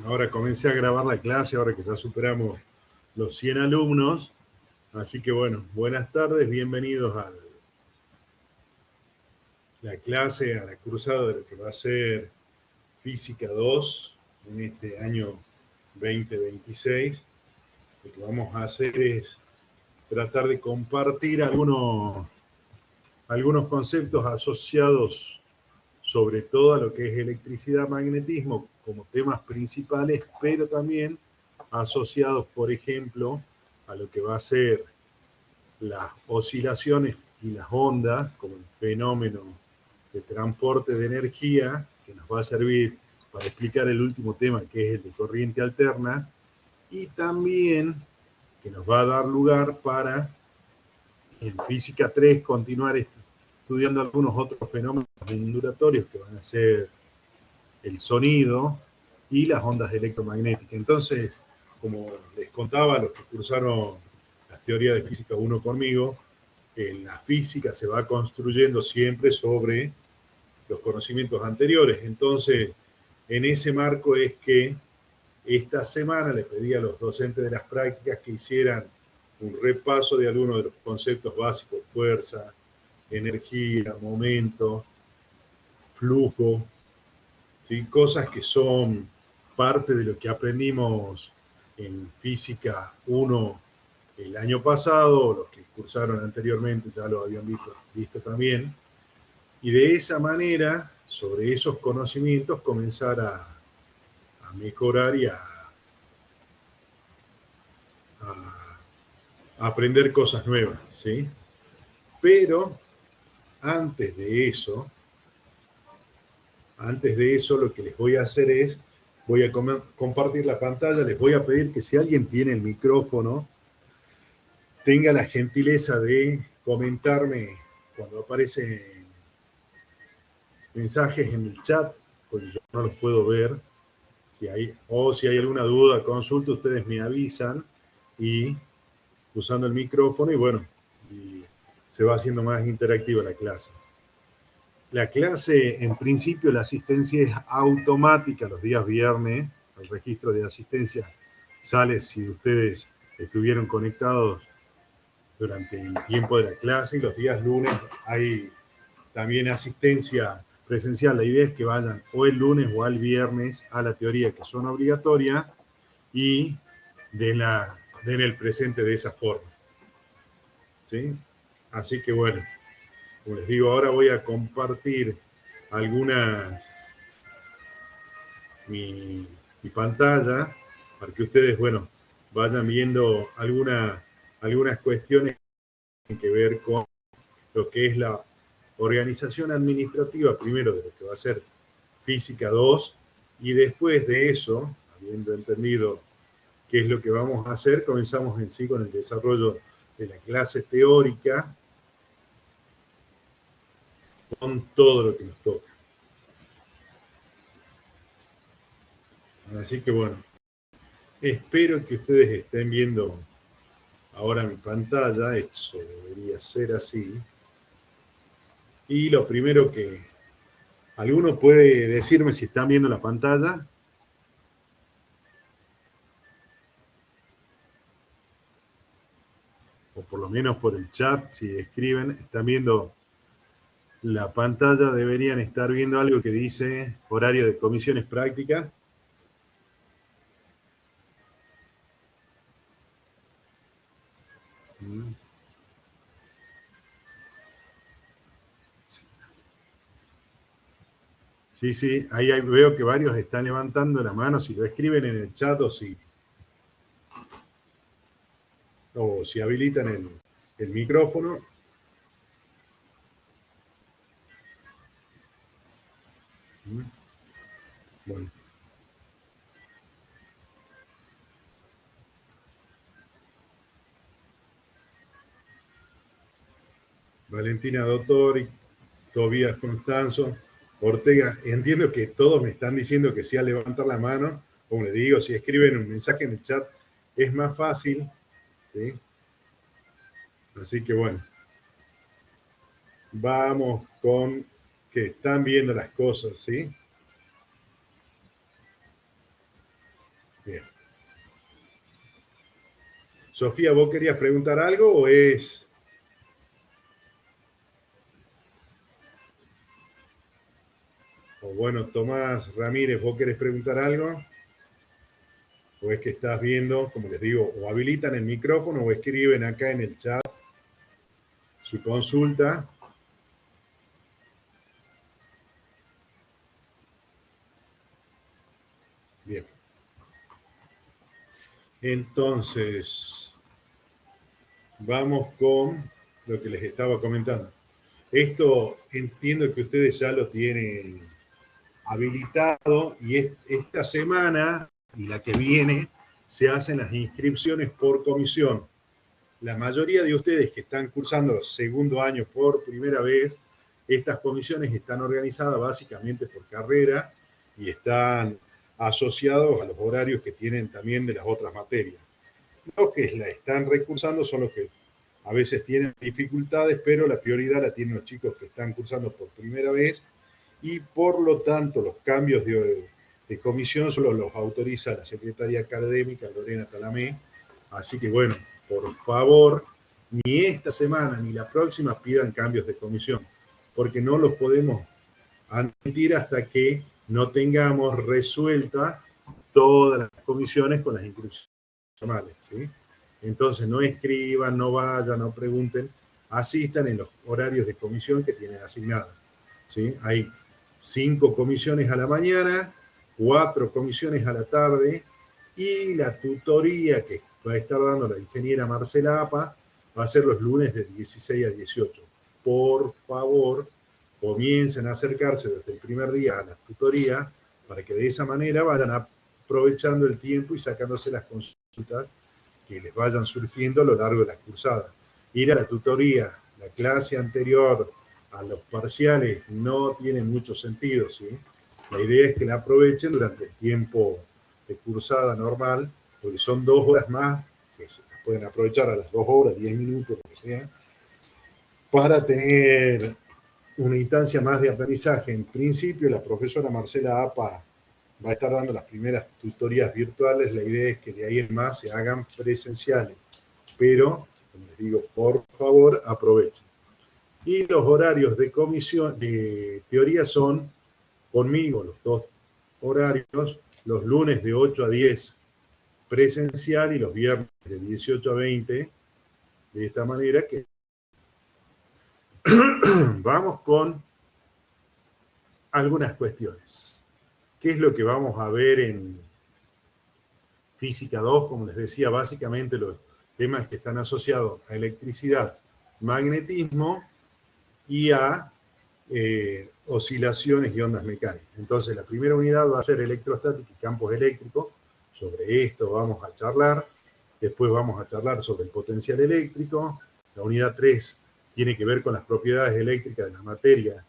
Ahora comencé a grabar la clase, ahora que ya superamos los 100 alumnos. Así que bueno, buenas tardes, bienvenidos a la clase, a la cursada de lo que va a ser Física 2 en este año 2026. Lo que vamos a hacer es tratar de compartir algunos conceptos asociados sobre todo a lo que es electricidad, magnetismo como temas principales, pero también asociados, por ejemplo, a lo que va a ser las oscilaciones y las ondas como el fenómeno de transporte de energía, que nos va a servir para explicar el último tema, que es el de corriente alterna, y también que nos va a dar lugar para, en física 3, continuar estudiando algunos otros fenómenos ondulatorios que van a ser el sonido y las ondas electromagnéticas. Entonces, como les contaba, los que cursaron las teorías de física 1 conmigo, la física se va construyendo siempre sobre los conocimientos anteriores. Entonces, en ese marco es que esta semana le pedí a los docentes de las prácticas que hicieran un repaso de algunos de los conceptos básicos: fuerza, energía, momento, flujo, ¿sí? Cosas que son parte de lo que aprendimos en Física 1 el año pasado, los que cursaron anteriormente ya lo habían visto también, y de esa manera, sobre esos conocimientos, comenzar a mejorar y a aprender cosas nuevas, ¿sí? Pero antes de eso, lo que les voy a hacer es, voy a compartir la pantalla, les voy a pedir que si alguien tiene el micrófono, tenga la gentileza de comentarme cuando aparecen mensajes en el chat, porque yo no los puedo ver. Si hay alguna duda, consulta, ustedes me avisan y usando el micrófono y bueno, y se va haciendo más interactiva la clase. La clase, en principio, la asistencia es automática los días viernes. El registro de asistencia sale si ustedes estuvieron conectados durante el tiempo de la clase, y los días lunes hay también asistencia presencial. La idea es que vayan o el lunes o al viernes a la teoría, que son obligatorias, y den el presente de esa forma, ¿sí? Así que bueno, como les digo, ahora voy a compartir algunas mi pantalla para que ustedes, bueno, vayan viendo algunas cuestiones que tienen que ver con lo que es la organización administrativa, primero de lo que va a ser Física 2, y después de eso, habiendo entendido qué es lo que vamos a hacer, comenzamos en sí con el desarrollo de la clase teórica, con todo lo que nos toca. Así que bueno, espero que ustedes estén viendo ahora mi pantalla, eso debería ser así. Y lo primero que alguno puede decirme si están viendo la pantalla, o por lo menos por el chat, si escriben, están viendo la pantalla, deberían estar viendo algo que dice horario de comisiones prácticas. Sí, sí, ahí veo que varios están levantando la mano, si lo escriben en el chat o si habilitan el micrófono. Bueno. Valentina Dottori, Tobías Constanzo, Ortega. Entiendo que todos me están diciendo que sí a levantar la mano. Como les digo, si escriben un mensaje en el chat es más fácil, ¿sí? Así que bueno, vamos con que están viendo las cosas, ¿sí? Bien. Sofía, ¿vos querías preguntar algo o es...? O bueno, Tomás Ramírez, ¿vos querés preguntar algo? ¿O es que estás viendo, como les digo, o habilitan el micrófono o escriben acá en el chat su consulta? Bien. Entonces, vamos con lo que les estaba comentando. Esto entiendo que ustedes ya lo tienen habilitado y esta semana y la que viene se hacen las inscripciones por comisión. La mayoría de ustedes que están cursando segundo año por primera vez, estas comisiones están organizadas básicamente por carrera y están asociados a los horarios que tienen también de las otras materias. Los que la están recursando son los que a veces tienen dificultades, pero la prioridad la tienen los chicos que están cursando por primera vez y por lo tanto los cambios de comisión solo los autoriza la secretaria académica Lorena Talamé. Así que bueno, por favor, ni esta semana ni la próxima pidan cambios de comisión, porque no los podemos admitir hasta que no tengamos resueltas todas las comisiones con las inscripciones normales, ¿sí? Entonces no escriban, no vayan, no pregunten, asistan en los horarios de comisión que tienen asignados, ¿sí? Hay 5 comisiones a la mañana, 4 comisiones a la tarde y la tutoría que va a estar dando la ingeniera Marcela Apa va a ser los lunes de 16 a 18. Por favor, comiencen a acercarse desde el primer día a la tutoría para que de esa manera vayan aprovechando el tiempo y sacándose las consultas que les vayan surgiendo a lo largo de la cursada. Ir a la tutoría, la clase anterior, a los parciales, no tiene mucho sentido, ¿sí? La idea es que la aprovechen durante el tiempo de cursada normal, porque son 2 horas más, que se pueden aprovechar a las 2 horas, 10 minutos, lo que sea, para tener una instancia más de aprendizaje. En principio, la profesora Marcela Apa va a estar dando las primeras tutorías virtuales. La idea es que de ahí en más se hagan presenciales. Pero, como les digo, por favor, aprovechen. Y los horarios de comisión, de teoría son conmigo, los 2 horarios, los lunes de 8 a 10 presencial y los viernes de 18 a 20, de esta manera que vamos con algunas cuestiones. ¿Qué es lo que vamos a ver en Física 2? Como les decía, básicamente los temas que están asociados a electricidad, magnetismo y a oscilaciones y ondas mecánicas. Entonces, la primera unidad va a ser electrostática y campos eléctricos. Sobre esto vamos a charlar. Después vamos a charlar sobre el potencial eléctrico. La unidad 3 tiene que ver con las propiedades eléctricas de la materia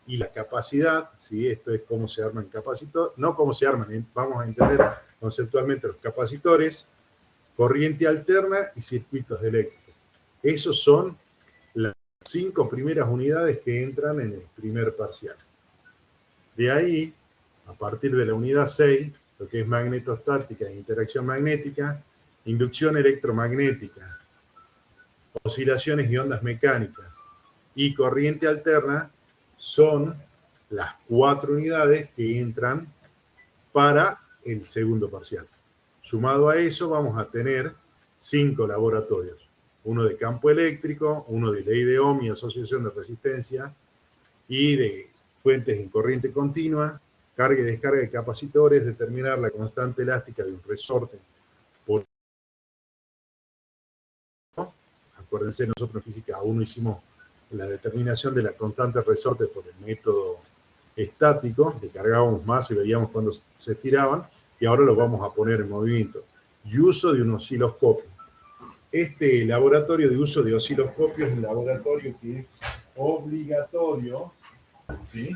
y la capacidad, ¿sí? Esto es cómo se arman capacitores, no cómo se arman, vamos a entender conceptualmente los capacitores, corriente alterna y circuitos eléctricos. Esos son las 5 primeras unidades que entran en el primer parcial. De ahí, a partir de la unidad 6, lo que es magnetostática e interacción magnética, inducción electromagnética, oscilaciones y ondas mecánicas y corriente alterna, son las 4 unidades que entran para el segundo parcial. Sumado a eso vamos a tener 5 laboratorios. Uno de campo eléctrico, uno de ley de Ohm y asociación de resistencia y de fuentes en corriente continua, carga y descarga de capacitores, determinar la constante elástica de un resorte. Acuérdense, nosotros en física aún no hicimos la determinación de la constante resorte por el método estático, le cargábamos más y veíamos cuando se estiraban, y ahora lo vamos a poner en movimiento. Y uso de un osciloscopio. Este laboratorio de uso de osciloscopio es un laboratorio que es obligatorio, ¿sí?,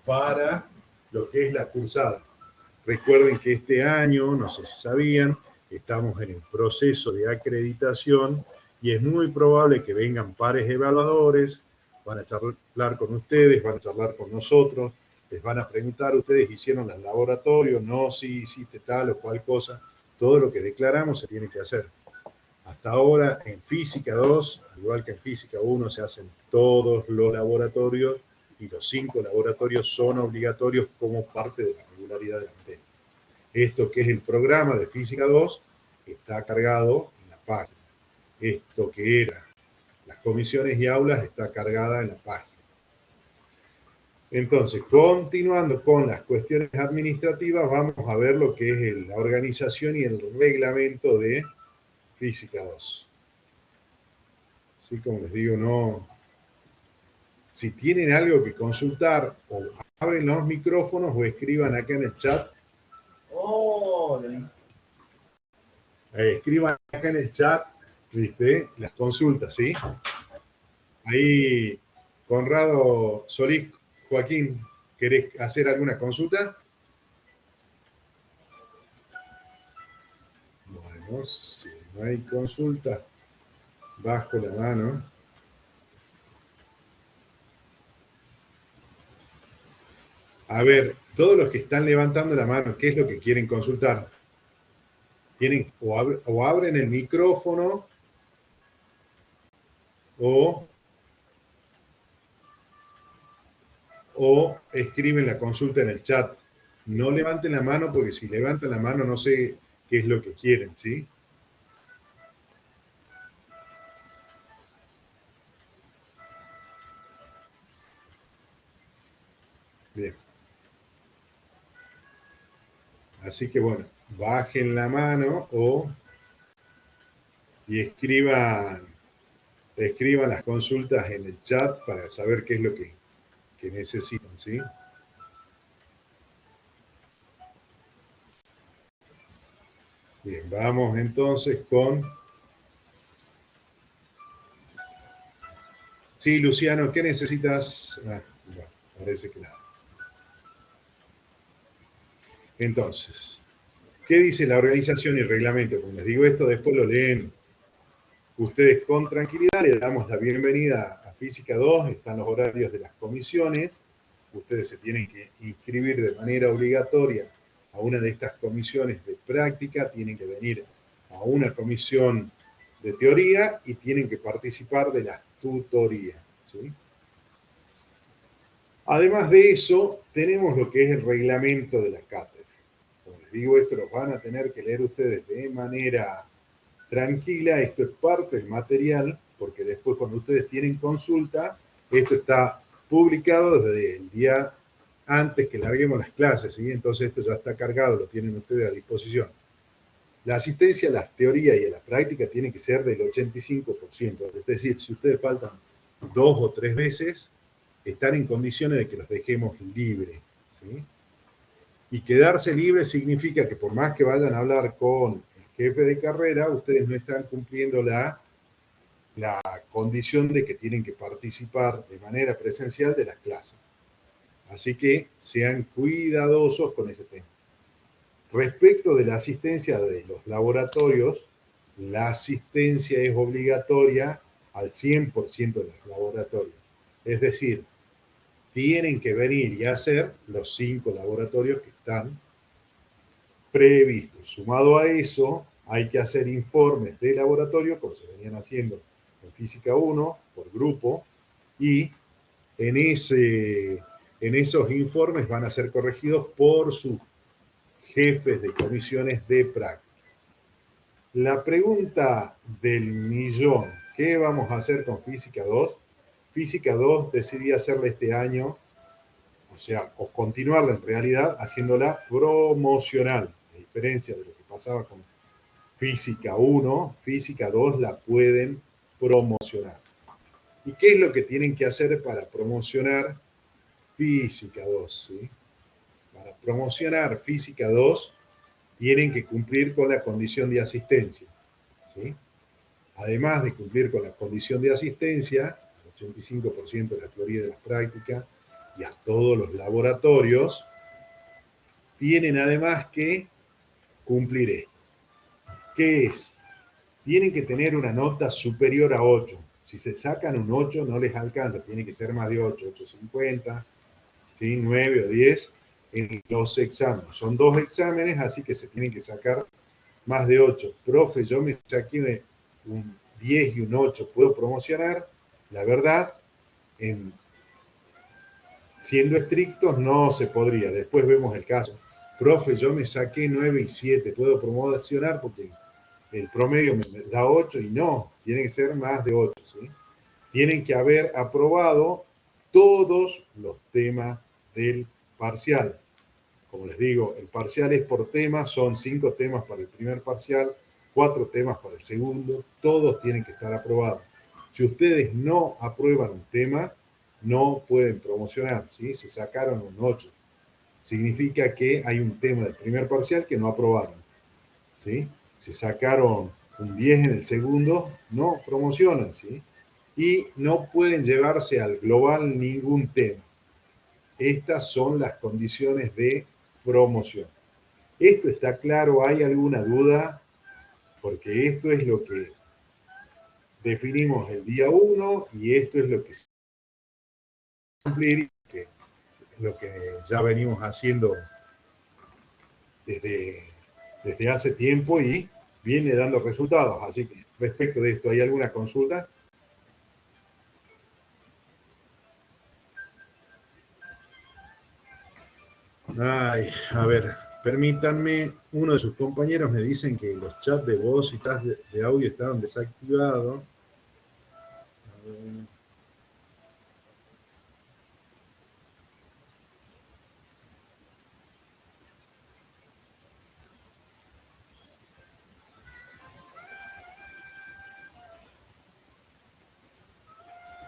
para lo que es la cursada. Recuerden que este año, no sé si sabían, estamos en el proceso de acreditación y es muy probable que vengan pares evaluadores, van a charlar con ustedes, van a charlar con nosotros, les van a preguntar, ustedes hicieron el laboratorio, no, si hiciste tal o cual cosa, todo lo que declaramos se tiene que hacer. Hasta ahora en Física 2, al igual que en Física 1, se hacen todos los laboratorios y los 5 laboratorios son obligatorios como parte de la regularidad de la materia. Esto que es el programa de Física 2 está cargado en la página. Esto que era las comisiones y aulas está cargada en la página. Entonces, continuando con las cuestiones administrativas, vamos a ver lo que es la organización y el reglamento de Física 2. Así como les digo, no. Si tienen algo que consultar, o abren los micrófonos o escriban acá en el chat. Escriban acá en el chat, ¿viste? Las consultas, ¿sí? Ahí, Conrado Solís, Joaquín, ¿querés hacer alguna consulta? Bueno, si no hay consulta, bajo la mano. A ver, todos los que están levantando la mano, ¿qué es lo que quieren consultar? Tienen o abren el micrófono o escriben la consulta en el chat. No levanten la mano porque si levantan la mano no sé qué es lo que quieren, ¿sí? Bien. Así que bueno, bajen la mano y escriban las consultas en el chat para saber qué es lo que necesitan, ¿sí? Bien, vamos entonces con... Sí, Luciano, ¿qué necesitas? Ah, bueno, parece que nada. Entonces, ¿qué dice la organización y el reglamento? Como les digo esto, después lo leen ustedes con tranquilidad. Le damos la bienvenida a Física 2, están los horarios de las comisiones. Ustedes se tienen que inscribir de manera obligatoria a una de estas comisiones de práctica, tienen que venir a una comisión de teoría y tienen que participar de las tutorías, ¿sí? Además de eso, tenemos lo que es el reglamento de la cátedra. Como les digo, esto lo van a tener que leer ustedes de manera tranquila. Esto es parte del material, porque después cuando ustedes tienen consulta, esto está publicado desde el día antes que larguemos las clases, ¿sí? Entonces esto ya está cargado, lo tienen ustedes a disposición. La asistencia a la teoría y a la práctica tiene que ser del 85%, es decir, si ustedes faltan 2 o 3 veces, están en condiciones de que los dejemos libres, ¿sí? Y quedarse libre significa que por más que vayan a hablar con el jefe de carrera, ustedes no están cumpliendo la condición de que tienen que participar de manera presencial de las clases. Así que sean cuidadosos con ese tema. Respecto de la asistencia de los laboratorios, la asistencia es obligatoria al 100% de los laboratorios. Es decir, tienen que venir y hacer los 5 laboratorios que están previstos. Sumado a eso, hay que hacer informes de laboratorio, como se venían haciendo en Física 1, por grupo, y en esos informes van a ser corregidos por sus jefes de comisiones de práctica. La pregunta del millón, ¿qué vamos a hacer con Física 2? Física 2 decidí hacerla este año, o sea, o continuarla en realidad haciéndola promocional, a diferencia de lo que pasaba con Física 1, Física 2 la pueden promocionar. ¿Y qué es lo que tienen que hacer para promocionar Física 2? ¿Sí? Para promocionar Física 2 tienen que cumplir con la condición de asistencia, ¿sí? Además de cumplir con la condición de asistencia, el 85% de la teoría de la práctica y a todos los laboratorios, tienen además que cumplir esto. ¿Qué es? Tienen que tener una nota superior a 8. Si se sacan un 8 no les alcanza, tiene que ser más de 8, 8.50. ¿sí? 9 o 10 en los exámenes. Son 2 exámenes, así que se tienen que sacar más de 8. Profe, yo me saqué un 10 y un 8, ¿puedo promocionar? La verdad, siendo estrictos, no se podría. Después vemos el caso. Profe, yo me saqué 9 y 7, ¿puedo promocionar? Porque el promedio me da 8 y no, tiene que ser más de 8, ¿sí? Tienen que haber aprobado todos los temas del parcial. Como les digo, el parcial es por tema, son 5 temas para el primer parcial, 4 temas para el segundo, todos tienen que estar aprobados. Si ustedes no aprueban un tema, no pueden promocionar, ¿sí? Se sacaron un 8. Significa que hay un tema del primer parcial que no aprobaron, ¿sí? Se sacaron un 10 en el segundo, no promocionan, ¿sí? Y no pueden llevarse al global ningún tema. Estas son las condiciones de promoción. ¿Esto está claro? ¿Hay alguna duda? Porque esto es lo que definimos el día 1 y esto es lo que se va a cumplir, lo que ya venimos haciendo desde hace tiempo y viene dando resultados. Así que respecto de esto, ¿hay alguna consulta? Ay, a ver, permítanme, uno de sus compañeros me dicen que los chats de voz y chats de audio estaban desactivados.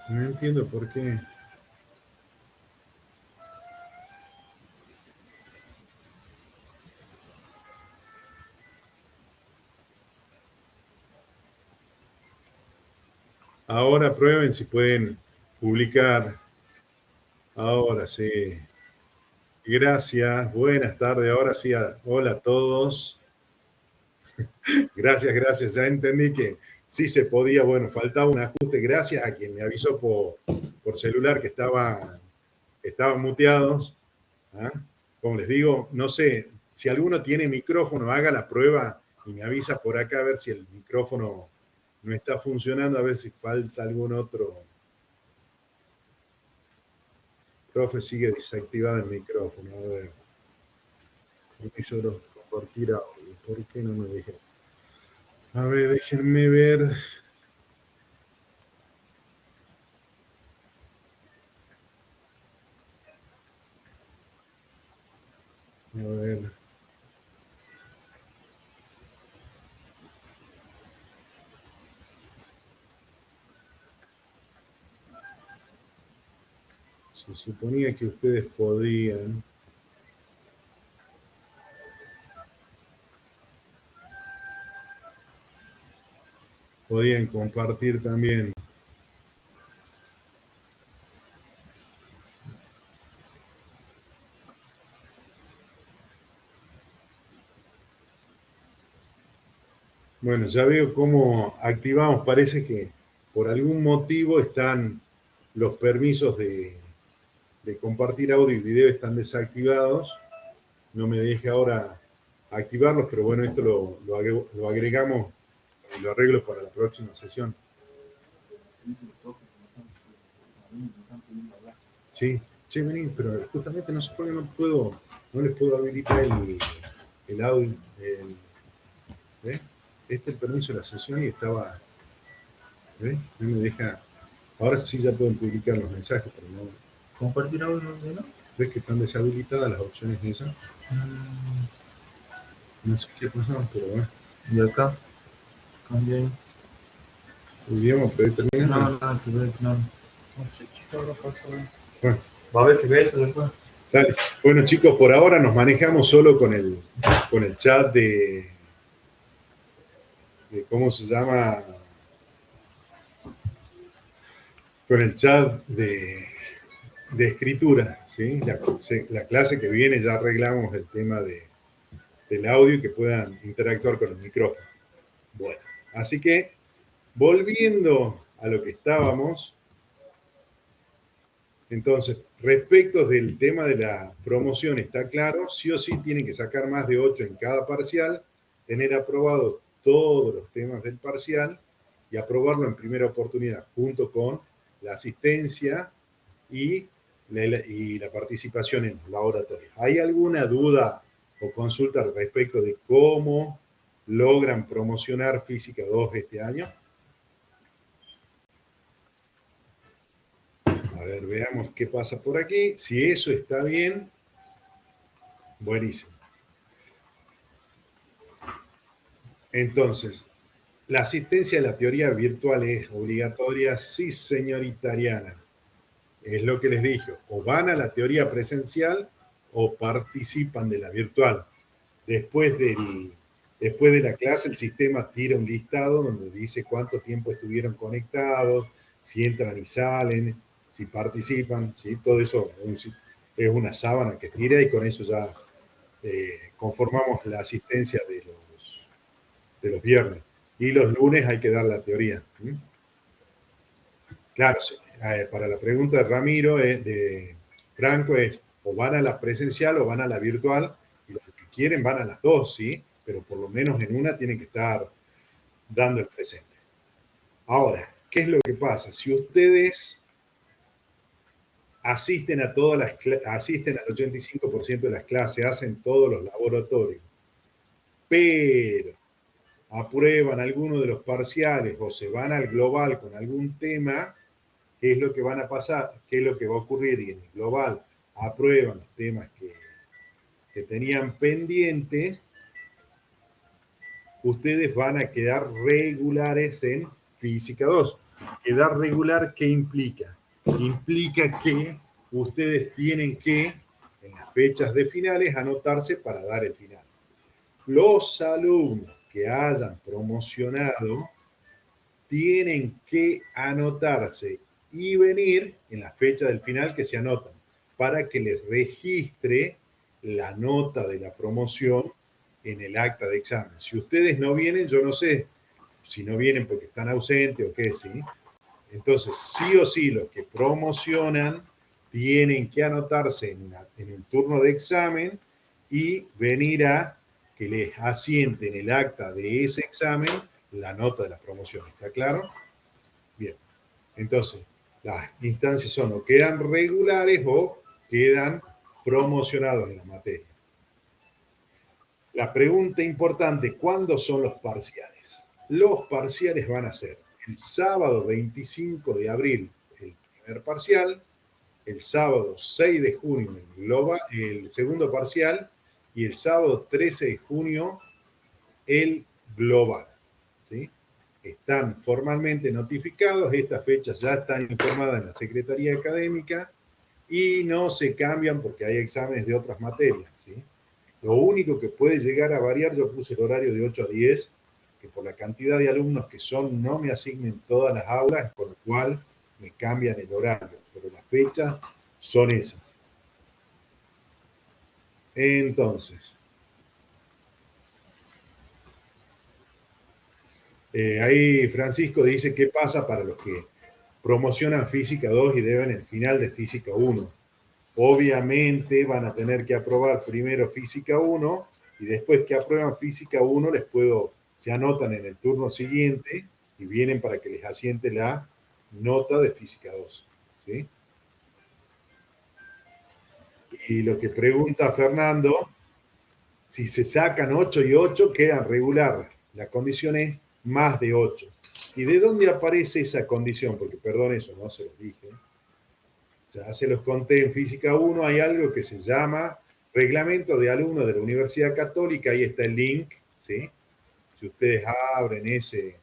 No entiendo por qué. Ahora prueben si pueden publicar. Ahora sí. Gracias. Buenas tardes. Ahora sí. Hola a todos. Gracias, gracias. Ya entendí que sí se podía. Bueno, faltaba un ajuste. Gracias a quien me avisó por celular que estaban muteados. ¿Ah? Como les digo, no sé, si alguno tiene micrófono, haga la prueba y me avisa por acá a ver si el micrófono no está funcionando, a ver si falta algún otro. Profe, sigue desactivado el micrófono. A ver. Permiso de compartir audio. ¿Por qué no me deja? A ver, déjenme ver. A ver. Se suponía que ustedes podían compartir también. Bueno, ya veo cómo activamos. Parece que por algún motivo están los permisos de compartir audio y video están desactivados. No me deje ahora activarlos, pero bueno, esto lo agregamos y lo arreglo para la próxima sesión. Sí, che, vení, pero justamente no sé por qué no les puedo habilitar el audio. ¿Ves? Este es el permiso de la sesión y estaba, ¿ves? No me deja. Ahora sí ya pueden publicar los mensajes, pero no. ¿Compartir audio, no? ¿Ves que están deshabilitadas las opciones esas? No sé qué pasó, pero bueno. ¿Y acá? También. ¿Idioma predeterminado? No, nada que ver, no. No sé, chico, ahora pasa. Bueno. Va a haber que ver eso después. Dale. Bueno, chicos, por ahora nos manejamos solo con el chat de ¿cómo se llama? Con el chat de escritura, ¿sí? La clase que viene ya arreglamos el tema del audio y que puedan interactuar con el micrófono. Bueno, así que volviendo a lo que estábamos, Entonces, respecto del tema de la promoción, está claro, sí o sí tienen que sacar más de 8 en cada parcial, tener aprobados todos los temas del parcial y aprobarlo en primera oportunidad, junto con la asistencia y la participación en los laboratorios. ¿Hay alguna duda o consulta respecto de cómo logran promocionar Física 2 este año? A ver, veamos qué pasa por aquí. Si eso está bien, buenísimo. Entonces, ¿la asistencia a la teoría virtual es obligatoria? Sí, señorita Ariana. Es lo que les dije. O van a la teoría presencial o participan de la virtual. Después de la clase, el sistema tira un listado donde dice cuánto tiempo estuvieron conectados, si entran y salen, si participan, ¿sí? Todo eso es una sábana que tira y con eso ya conformamos la asistencia de los viernes. Y los lunes hay que dar la teoría. ¿Sí? Claro, sí. Para la pregunta de Ramiro, de Franco, es o van a la presencial o van a la virtual, y los que quieren van a las dos, ¿sí? Pero por lo menos en una tienen que estar dando el presente. Ahora, ¿qué es lo que pasa? Si ustedes asisten a todas las asisten al 85% de las clases, hacen todos los laboratorios, pero aprueban alguno de los parciales o se van al global con algún tema, ¿qué es lo que van a pasar? ¿Qué es lo que va a ocurrir? Y en el global aprueban los temas que tenían pendientes, ustedes van a quedar regulares en Física 2. Quedar regular, ¿qué implica? Implica que ustedes tienen que, en las fechas de finales, anotarse para dar el final. Los alumnos que hayan promocionado tienen que anotarse y venir en la fecha del final que se anotan para que les registre la nota de la promoción en el acta de examen. Si ustedes no vienen, yo no sé si no vienen porque están ausentes o qué, ¿sí? Entonces, sí o sí, los que promocionan tienen que anotarse en el turno de examen y venir a que les asiente en el acta de ese examen la nota de la promoción. ¿Está claro? Bien. Entonces, las instancias son o quedan regulares o quedan promocionados en la materia. La pregunta importante, ¿cuándo son los parciales? Los parciales van a ser el sábado 25 de abril el primer parcial, el sábado 6 de junio el segundo parcial y el sábado 13 de junio el global. ¿Sí? Están formalmente notificados, estas fechas ya están informadas en la Secretaría Académica y no se cambian porque hay exámenes de otras materias. ¿Sí? Lo único que puede llegar a variar, yo puse el horario de 8 a 10, que por la cantidad de alumnos que son, no me asignen todas las aulas, por lo cual me cambian el horario, pero las fechas son esas. Entonces, ahí Francisco dice qué pasa para los que promocionan Física 2 y deben el final de Física 1. Obviamente van a tener que aprobar primero Física 1 y después que aprueban Física 1 se anotan en el turno siguiente y vienen para que les asiente la nota de Física 2. ¿Sí? Y lo que pregunta Fernando, si se sacan 8 y 8 quedan regular. La condición es más de 8. ¿Y de dónde aparece esa condición? Porque, perdón, eso no se los dije. Ya se los conté en Física 1, hay algo que se llama Reglamento de Alumnos de la Universidad Católica, ahí está el link, ¿sí? Si ustedes abren ese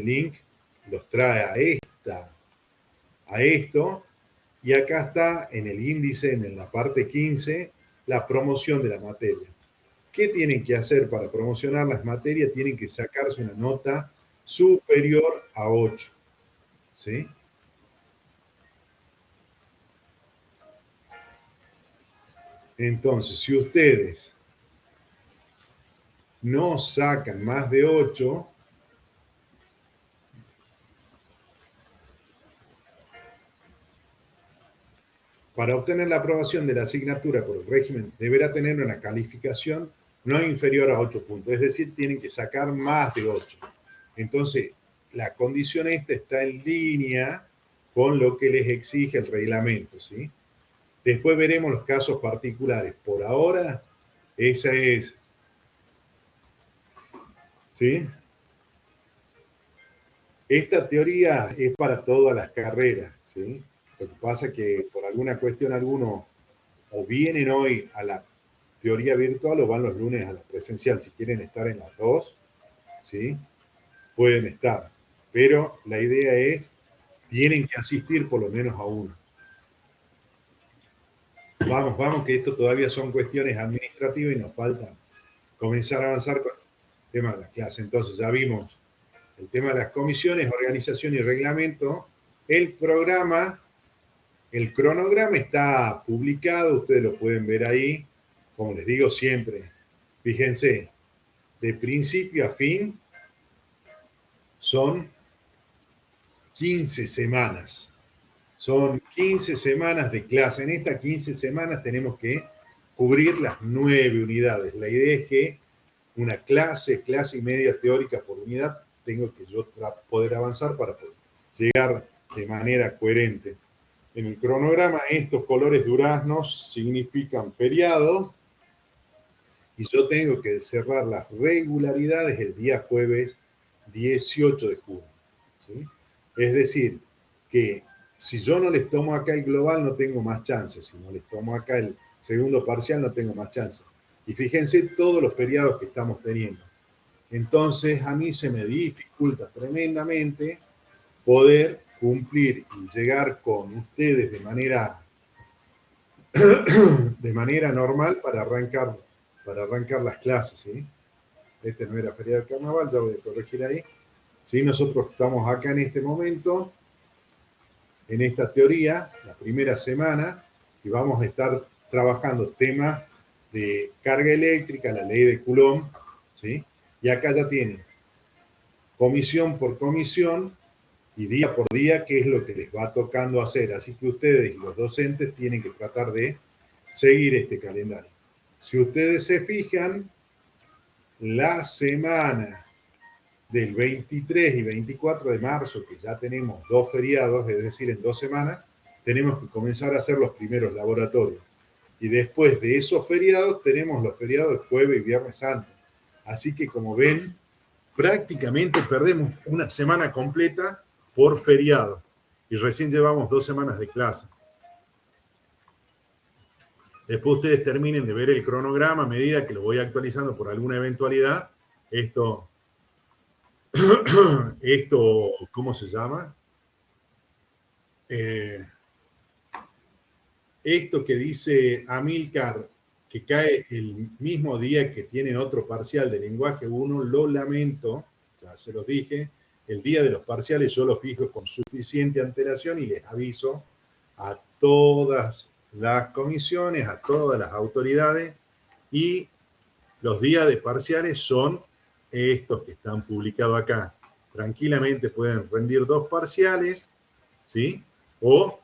link, los trae a esto, y acá está en el índice, en la parte 15, la promoción de la materia. ¿Qué tienen que hacer para promocionar las materias? Tienen que sacarse una nota superior a 8, ¿sí? Entonces, si ustedes no sacan más de 8, para obtener la aprobación de la asignatura por el régimen, deberá tener una calificación no inferior a 8 puntos. Es decir, tienen que sacar más de 8. Entonces, la condición esta está en línea con lo que les exige el reglamento, ¿sí? Después veremos los casos particulares. Por ahora, esa es, ¿sí? Esta teoría es para todas las carreras, ¿sí? Lo que pasa es que por alguna cuestión algunos o vienen hoy a la teoría virtual o van los lunes a la presencial. Si quieren estar en las dos, ¿sí? Pueden estar. Pero la idea es, tienen que asistir por lo menos a uno. Vamos, vamos, que esto todavía son cuestiones administrativas y nos falta comenzar a avanzar con el tema de las clases. Entonces ya vimos el tema de las comisiones, organización y reglamento. El programa, el cronograma está publicado, ustedes lo pueden ver ahí. Como les digo siempre, fíjense, de principio a fin son 15 semanas. Son 15 semanas de clase. En estas 15 semanas tenemos que cubrir las 9 unidades. La idea es que una clase, clase y media teórica por unidad, tengo que yo poder avanzar para poder llegar de manera coherente. En el cronograma, estos colores duraznos significan feriado y yo tengo que cerrar las regularidades el día jueves 18 de junio. ¿Sí? Es decir, que si yo no les tomo acá el global, no tengo más chances. Si no les tomo acá el segundo parcial, no tengo más chances. Y fíjense todos los feriados que estamos teniendo. Entonces, a mí se me dificulta tremendamente poder cumplir y llegar con ustedes de manera normal para arrancar las clases, ¿sí? Este no era feriado del carnaval, ya voy a corregir ahí. ¿Sí? Nosotros estamos acá en este momento, en esta teoría, la primera semana, y vamos a estar trabajando temas de carga eléctrica, la ley de Coulomb, ¿sí? Y acá ya tienen comisión por comisión y día por día qué es lo que les va tocando hacer. Así que ustedes y los docentes tienen que tratar de seguir este calendario. Si ustedes se fijan, la semana del 23 y 24 de marzo, que ya tenemos 2 feriados, es decir, en 2 semanas, tenemos que comenzar a hacer los primeros laboratorios. Y después de esos feriados, tenemos los feriados jueves y viernes santo. Así que, como ven, prácticamente perdemos una semana completa por feriado. Y recién llevamos 2 semanas de clase. Después ustedes terminen de ver el cronograma a medida que lo voy actualizando por alguna eventualidad. Esto, ¿cómo se llama? Esto que dice Amilcar, que cae el mismo día que tienen otro parcial de lenguaje 1, lo lamento, ya se los dije, el día de los parciales yo lo fijo con suficiente antelación y les aviso a todas las comisiones, a todas las autoridades, y los días de parciales son estos que están publicados acá. Tranquilamente pueden rendir 2 parciales, ¿sí? O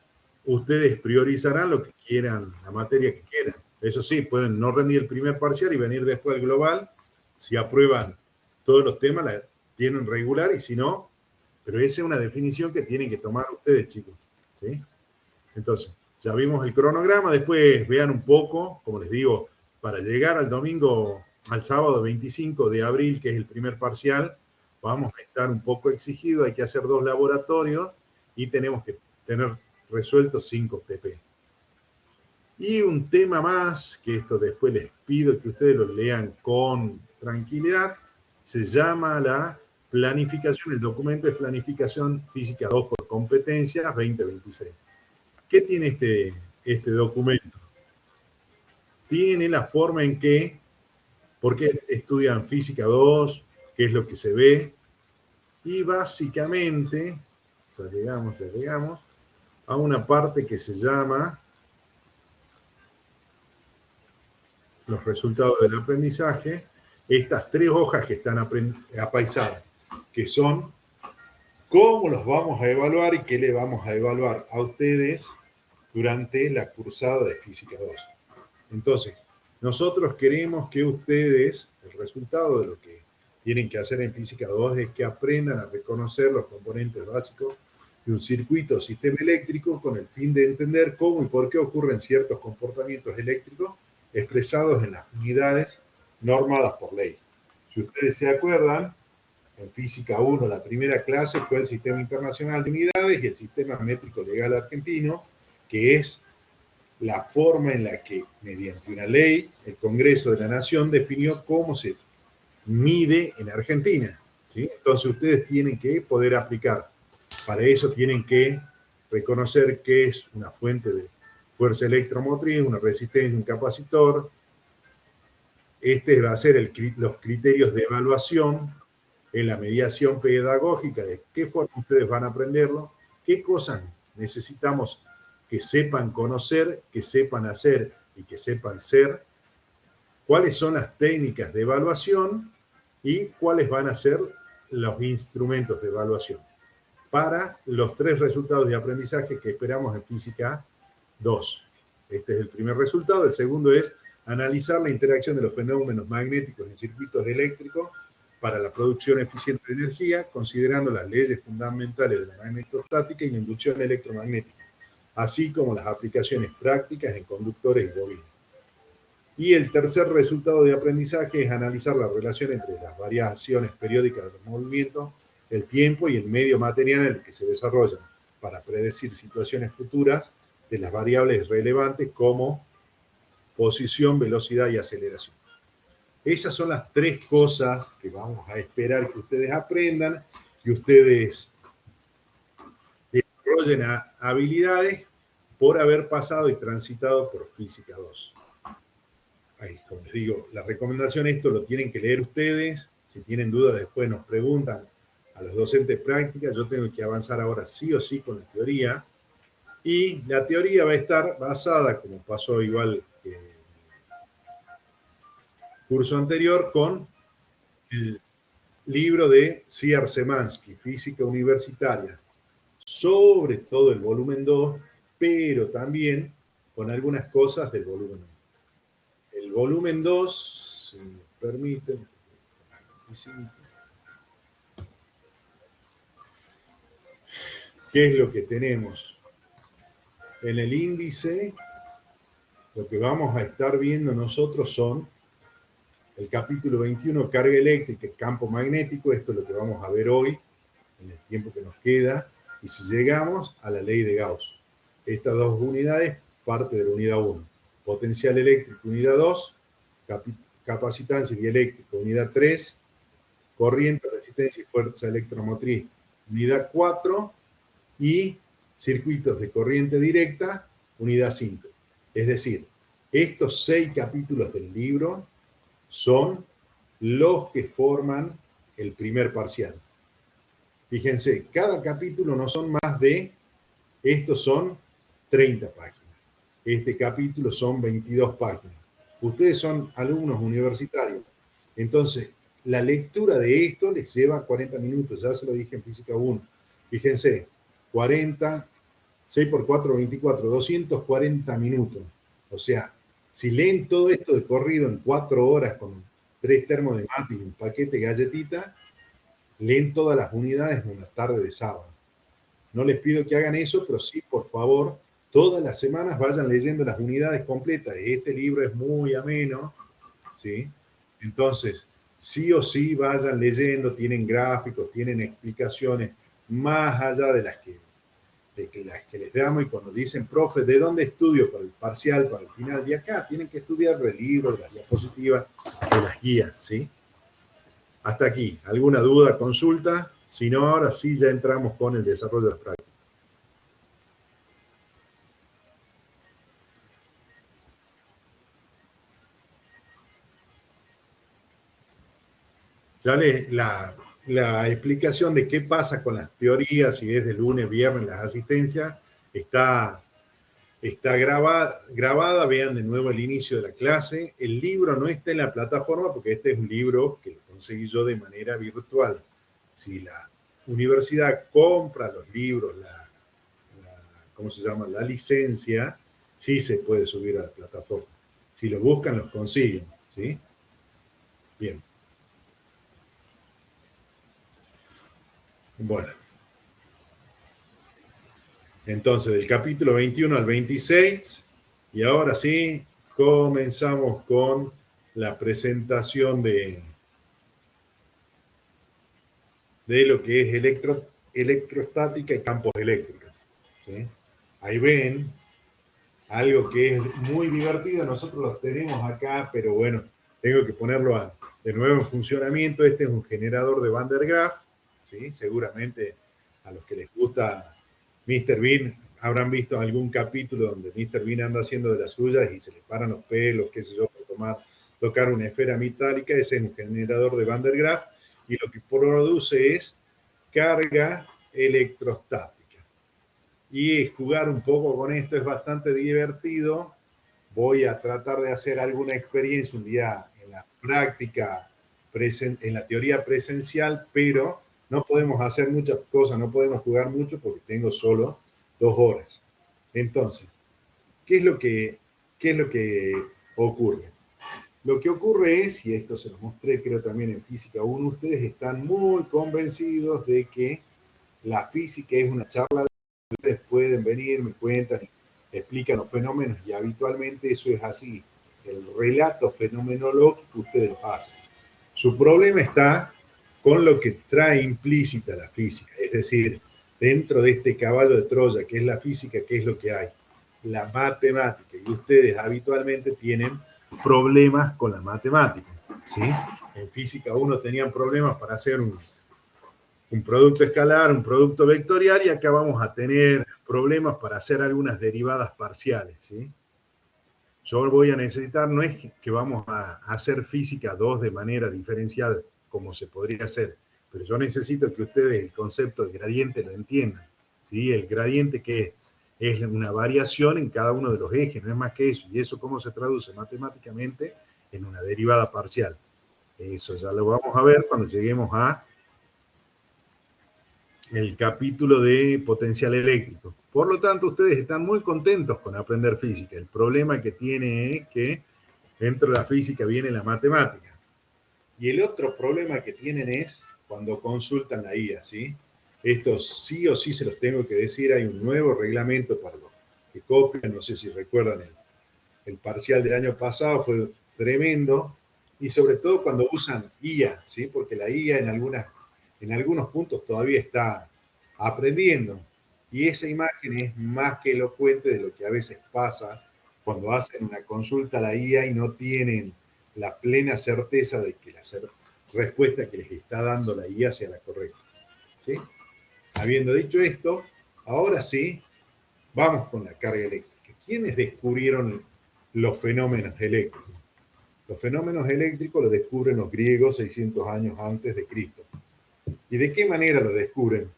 ustedes priorizarán lo que quieran, la materia que quieran. Eso sí, pueden no rendir el primer parcial y venir después al global. Si aprueban todos los temas, la tienen regular, y si no, pero esa es una definición que tienen que tomar ustedes, chicos, ¿sí? Entonces, ya vimos el cronograma, después vean un poco, como les digo, para llegar al domingo, al sábado 25 de abril, que es el primer parcial, vamos a estar un poco exigidos, hay que hacer 2 laboratorios y tenemos que tener resueltos 5 TP. Y un tema más, que esto después les pido que ustedes lo lean con tranquilidad, se llama la planificación, el documento de planificación física 2 por competencias 2026. ¿Qué tiene este documento? Tiene la forma en que, por qué estudian física 2, qué es lo que se ve, y básicamente, ya llegamos a una parte que se llama los resultados del aprendizaje, estas 3 hojas que están apaisadas, que son cómo los vamos a evaluar y qué le vamos a evaluar a ustedes durante la cursada de Física 2. Entonces, nosotros queremos que ustedes, el resultado de lo que tienen que hacer en Física 2 es que aprendan a reconocer los componentes básicos de un circuito o sistema eléctrico con el fin de entender cómo y por qué ocurren ciertos comportamientos eléctricos expresados en las unidades normadas por ley. Si ustedes se acuerdan, en Física 1 la primera clase fue el Sistema Internacional de Unidades y el Sistema Métrico Legal Argentino, que es la forma en la que, mediante una ley, el Congreso de la Nación definió cómo se mide en Argentina, ¿sí? Entonces ustedes tienen que poder aplicar. Para eso tienen que reconocer qué es una fuente de fuerza electromotriz, una resistencia, un capacitor. Este va a ser los criterios de evaluación en la mediación pedagógica, de qué forma ustedes van a aprenderlo, qué cosas necesitamos que sepan conocer, que sepan hacer y que sepan ser, cuáles son las técnicas de evaluación y cuáles van a ser los instrumentos de evaluación para los 3 resultados de aprendizaje que esperamos en Física 2. Este es el primer resultado. El segundo es analizar la interacción de los fenómenos magnéticos en circuitos eléctricos para la producción eficiente de energía, considerando las leyes fundamentales de la magnetostática y la inducción electromagnética, así como las aplicaciones prácticas en conductores y bobinas. Y el tercer resultado de aprendizaje es analizar la relación entre las variaciones periódicas de los movimientos, el tiempo y el medio material en el que se desarrollan, para predecir situaciones futuras de las variables relevantes como posición, velocidad y aceleración. Esas son las 3 cosas que vamos a esperar que ustedes aprendan, que ustedes desarrollen habilidades por haber pasado y transitado por Física 2. Ahí, como les digo, la recomendación, esto lo tienen que leer ustedes. Si tienen dudas, después nos preguntan a los docentes prácticas. Yo tengo que avanzar ahora sí o sí con la teoría. Y la teoría va a estar basada, como pasó igual que el curso anterior, con el libro de C.R. Szymanski, Física Universitaria, sobre todo el volumen 2, pero también con algunas cosas del volumen 1. El volumen 2, si me permiten, ¿qué es lo que tenemos? En el índice, lo que vamos a estar viendo nosotros son el capítulo 21, carga eléctrica, campo magnético. Esto es lo que vamos a ver hoy, en el tiempo que nos queda, y si llegamos a la ley de Gauss. Estas 2 unidades, parte de la unidad 1. Potencial eléctrico, unidad 2, capacitancia dieléctrica, unidad 3, corriente, resistencia y fuerza electromotriz, unidad 4, y circuitos de corriente directa, unidad 5. Es decir, estos 6 capítulos del libro son los que forman el primer parcial. Fíjense, cada capítulo no son más de, estos son 30 páginas. Este capítulo son 22 páginas. Ustedes son alumnos universitarios. Entonces, la lectura de esto les lleva 40 minutos. Ya se lo dije en Física 1. Fíjense, 40, 6 por 4, 24, 240 minutos. O sea, si leen todo esto de corrido en 4 horas con 3 termos de mate y un paquete de galletita, leen todas las unidades en una tarde de sábado. No les pido que hagan eso, pero sí, por favor, todas las semanas vayan leyendo las unidades completas. Este libro es muy ameno, ¿sí? Entonces, sí o sí vayan leyendo, tienen gráficos, tienen explicaciones más allá de las que les damos. Y cuando dicen, profe, ¿de dónde estudio para el parcial, para el final? De acá, tienen que estudiar del libro, de las diapositivas, de las guías, ¿sí? Hasta aquí, ¿alguna duda, consulta? Si no, ahora sí ya entramos con el desarrollo de las prácticas. Ya la explicación de qué pasa con las teorías, y es de lunes, viernes, las asistencias, está grabada. Vean de nuevo el inicio de la clase. El libro no está en la plataforma porque este es un libro que lo conseguí yo de manera virtual. Si la universidad compra los libros, ¿cómo se llama? La licencia, sí se puede subir a la plataforma. Si lo buscan, los consiguen, ¿sí? Bien. Bueno. Entonces, del capítulo 21 al 26, y ahora sí, comenzamos con la presentación de lo que es electrostática y campos eléctricos, ¿sí? Ahí ven algo que es muy divertido, nosotros los tenemos acá, pero bueno, tengo que ponerlo de nuevo en funcionamiento. Este es un generador de Van der Graaf, ¿sí? Seguramente a los que les gusta Mr. Bean habrán visto algún capítulo donde Mr. Bean anda haciendo de las suyas y se le paran los pelos, qué sé yo, por tocar una esfera metálica. Ese es un generador de Van der Graaf y lo que produce es carga electrostática. Y jugar un poco con esto es bastante divertido. Voy a tratar de hacer alguna experiencia un día en la práctica, en la teoría presencial, pero no podemos hacer muchas cosas, no podemos jugar mucho porque tengo solo 2 horas. Entonces, ¿qué es lo que ocurre? Lo que ocurre es, y esto se lo mostré creo también en Física 1, ustedes están muy convencidos de que la física es una charla. Ustedes pueden venir, me cuentan, explican los fenómenos y habitualmente eso es así. El relato fenomenológico ustedes lo hacen. Su problema está con lo que trae implícita la física, es decir, dentro de este caballo de Troya, que es la física, ¿qué es lo que hay? La matemática. Y ustedes habitualmente tienen problemas con la matemática, ¿sí? En Física 1 tenían problemas para hacer un producto escalar, un producto vectorial, y acá vamos a tener problemas para hacer algunas derivadas parciales, ¿sí? Yo voy a necesitar, no es que vamos a hacer física 2 de manera diferencial, como se podría hacer, pero yo necesito que ustedes el concepto de gradiente lo entiendan, ¿sí? El gradiente que es una variación en cada uno de los ejes, no es más que eso, y eso cómo se traduce matemáticamente en una derivada parcial. Eso ya lo vamos a ver cuando lleguemos a el capítulo de potencial eléctrico. Por lo tanto, ustedes están muy contentos con aprender física. El problema que tiene es que dentro de la física viene la matemática. Y el otro problema que tienen es cuando consultan la IA, ¿sí? Esto sí o sí se los tengo que decir, hay un nuevo reglamento para los que copian, no sé si recuerdan el parcial del año pasado, fue tremendo, y sobre todo cuando usan IA, ¿sí? Porque la IA en algunos puntos todavía está aprendiendo. Y esa imagen es más que elocuente de lo que a veces pasa cuando hacen una consulta a la IA y no tienen la plena certeza de que la respuesta que les está dando la IA sea la correcta, ¿sí? Habiendo dicho esto, ahora sí, vamos con la carga eléctrica. ¿Quiénes descubrieron los fenómenos eléctricos? Los fenómenos eléctricos los descubren los griegos 600 años antes de Cristo. ¿Y de qué manera lo descubren?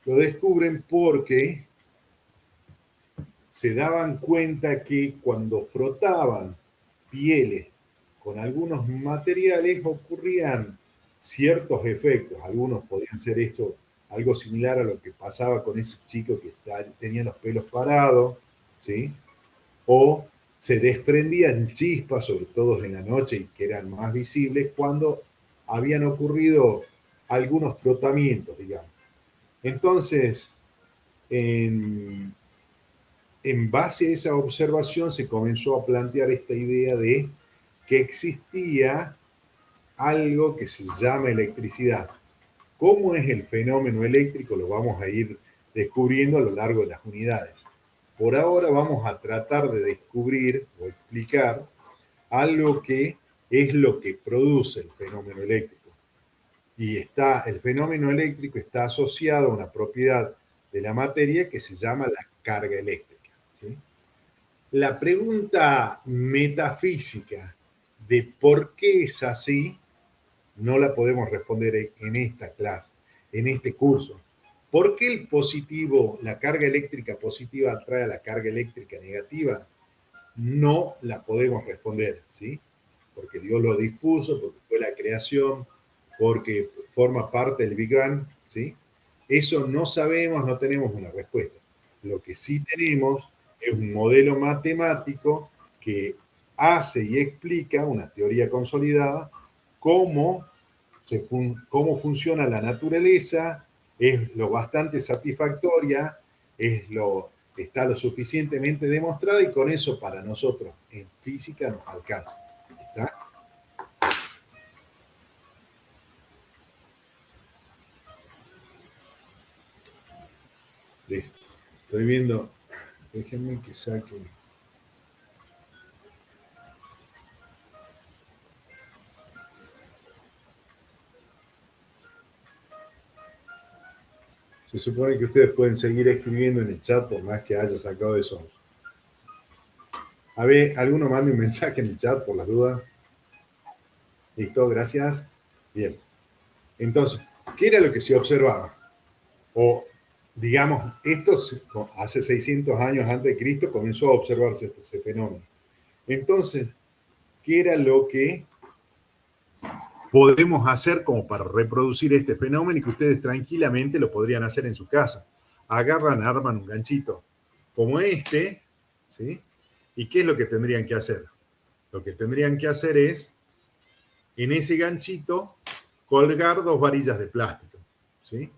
Lo descubren porque se daban cuenta que cuando frotaban pieles con algunos materiales ocurrían ciertos efectos. Algunos podían ser esto, algo similar a lo que pasaba con esos chicos que tenían los pelos parados, ¿sí? O se desprendían chispas, sobre todo en la noche, y que eran más visibles cuando habían ocurrido algunos frotamientos, digamos. Entonces, en base a esa observación se comenzó a plantear esta idea de que existía algo que se llama electricidad. ¿Cómo es el fenómeno eléctrico? Lo vamos a ir descubriendo a lo largo de las unidades. Por ahora vamos a tratar de descubrir o explicar algo que es lo que produce el fenómeno eléctrico. Y el fenómeno eléctrico está asociado a una propiedad de la materia que se llama la carga eléctrica, ¿sí? La pregunta metafísica de por qué es así no la podemos responder en esta clase, en este curso. ¿Por qué el positivo, la carga eléctrica positiva atrae a la carga eléctrica negativa? No la podemos responder, ¿sí? Porque Dios lo dispuso, porque fue la creación, porque forma parte del Big Bang, ¿sí? Eso no sabemos, no tenemos una respuesta. Lo que sí tenemos es un modelo matemático que hace y explica una teoría consolidada cómo, cómo funciona la naturaleza, es lo bastante satisfactoria, está lo suficientemente demostrada y con eso para nosotros en física nos alcanza. ¿Está? Listo. Estoy viendo, déjenme que saque. Se supone que ustedes pueden seguir escribiendo en el chat por más que haya sacado eso. A ver, ¿alguno mande un mensaje en el chat por las dudas? Listo, gracias. Bien. Entonces, ¿qué era lo que se observaba? O, digamos, esto hace 600 años antes de Cristo comenzó a observarse ese fenómeno. Entonces, ¿qué era lo que podemos hacer como para reproducir este fenómeno y que ustedes tranquilamente lo podrían hacer en su casa? Agarran, arman un ganchito como este, ¿sí? ¿Y qué es lo que tendrían que hacer? Lo que tendrían que hacer es, en ese ganchito, colgar dos varillas de plástico, ¿sí?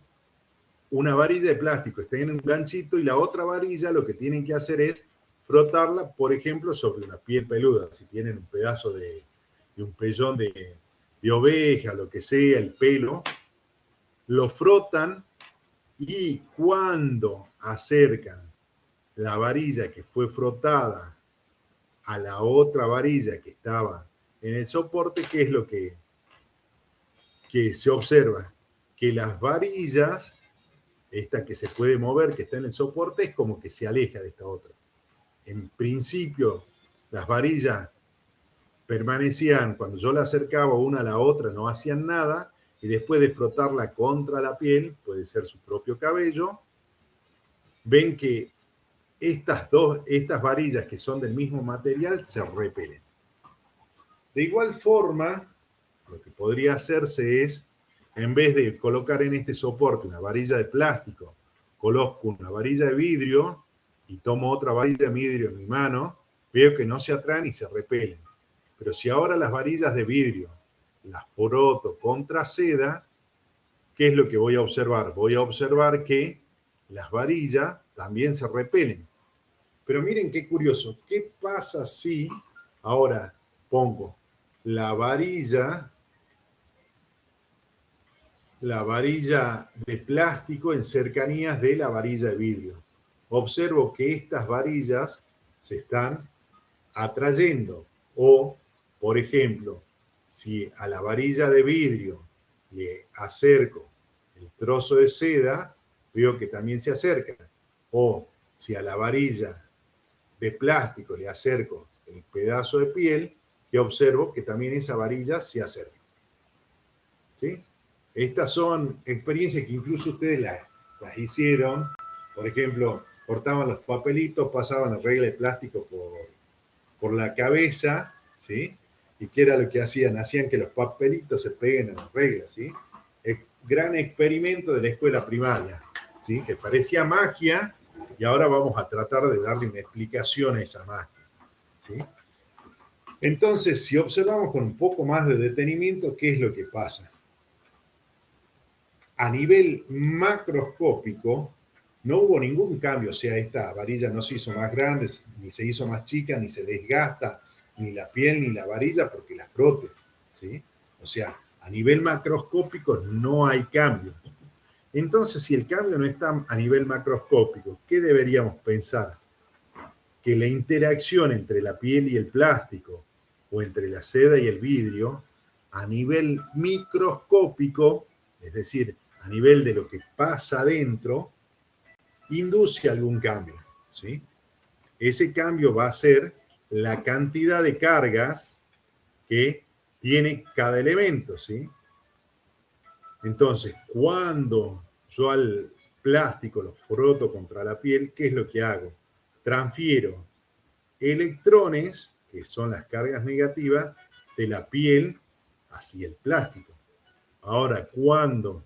Una varilla de plástico está en un ganchito y la otra varilla lo que tienen que hacer es frotarla, por ejemplo, sobre una piel peluda. Si tienen un pedazo de un pellón de oveja, lo que sea, el pelo, lo frotan y cuando acercan la varilla que fue frotada a la otra varilla que estaba en el soporte, ¿qué es lo que se observa? Que las varillas, esta que se puede mover, que está en el soporte, es como que se aleja de esta otra. En principio, las varillas permanecían, cuando yo la acercaba una a la otra, no hacían nada, y después de frotarla contra la piel, puede ser su propio cabello, ven que estas varillas que son del mismo material se repelen. De igual forma, lo que podría hacerse es, en vez de colocar en este soporte una varilla de plástico, coloco una varilla de vidrio y tomo otra varilla de vidrio en mi mano, veo que no se atraen y se repelen. Pero si ahora las varillas de vidrio las froto contra seda, ¿qué es lo que voy a observar? Voy a observar que las varillas también se repelen. Pero miren qué curioso, ¿qué pasa si ahora pongo la varilla de plástico en cercanías de la varilla de vidrio? Observo que estas varillas se están atrayendo. O, por ejemplo, si a la varilla de vidrio le acerco el trozo de seda, veo que también se acercan. O si a la varilla de plástico le acerco el pedazo de piel, que observo que también esa varilla se acerca. ¿Sí? Estas son experiencias que incluso ustedes las hicieron. Por ejemplo, cortaban los papelitos, pasaban la regla de plástico por la cabeza, ¿sí? ¿Y qué era lo que hacían? Hacían que los papelitos se peguen a las reglas, ¿sí? El gran experimento de la escuela primaria, ¿sí? Que parecía magia y ahora vamos a tratar de darle una explicación a esa magia, ¿sí? Entonces, si observamos con un poco más de detenimiento, ¿qué es lo que pasa? A nivel macroscópico, no hubo ningún cambio, o sea, esta varilla no se hizo más grande, ni se hizo más chica, ni se desgasta, ni la piel, ni la varilla, porque la frote, ¿sí? O sea, a nivel macroscópico no hay cambio. Entonces, si el cambio no está a nivel macroscópico, ¿qué deberíamos pensar? Que la interacción entre la piel y el plástico, o entre la seda y el vidrio, a nivel microscópico, es decir, a nivel de lo que pasa adentro, induce algún cambio, ¿sí? Ese cambio va a ser la cantidad de cargas que tiene cada elemento, ¿sí? Entonces, cuando yo al plástico lo froto contra la piel, ¿qué es lo que hago? Transfiero electrones, que son las cargas negativas, de la piel hacia el plástico. Ahora, cuando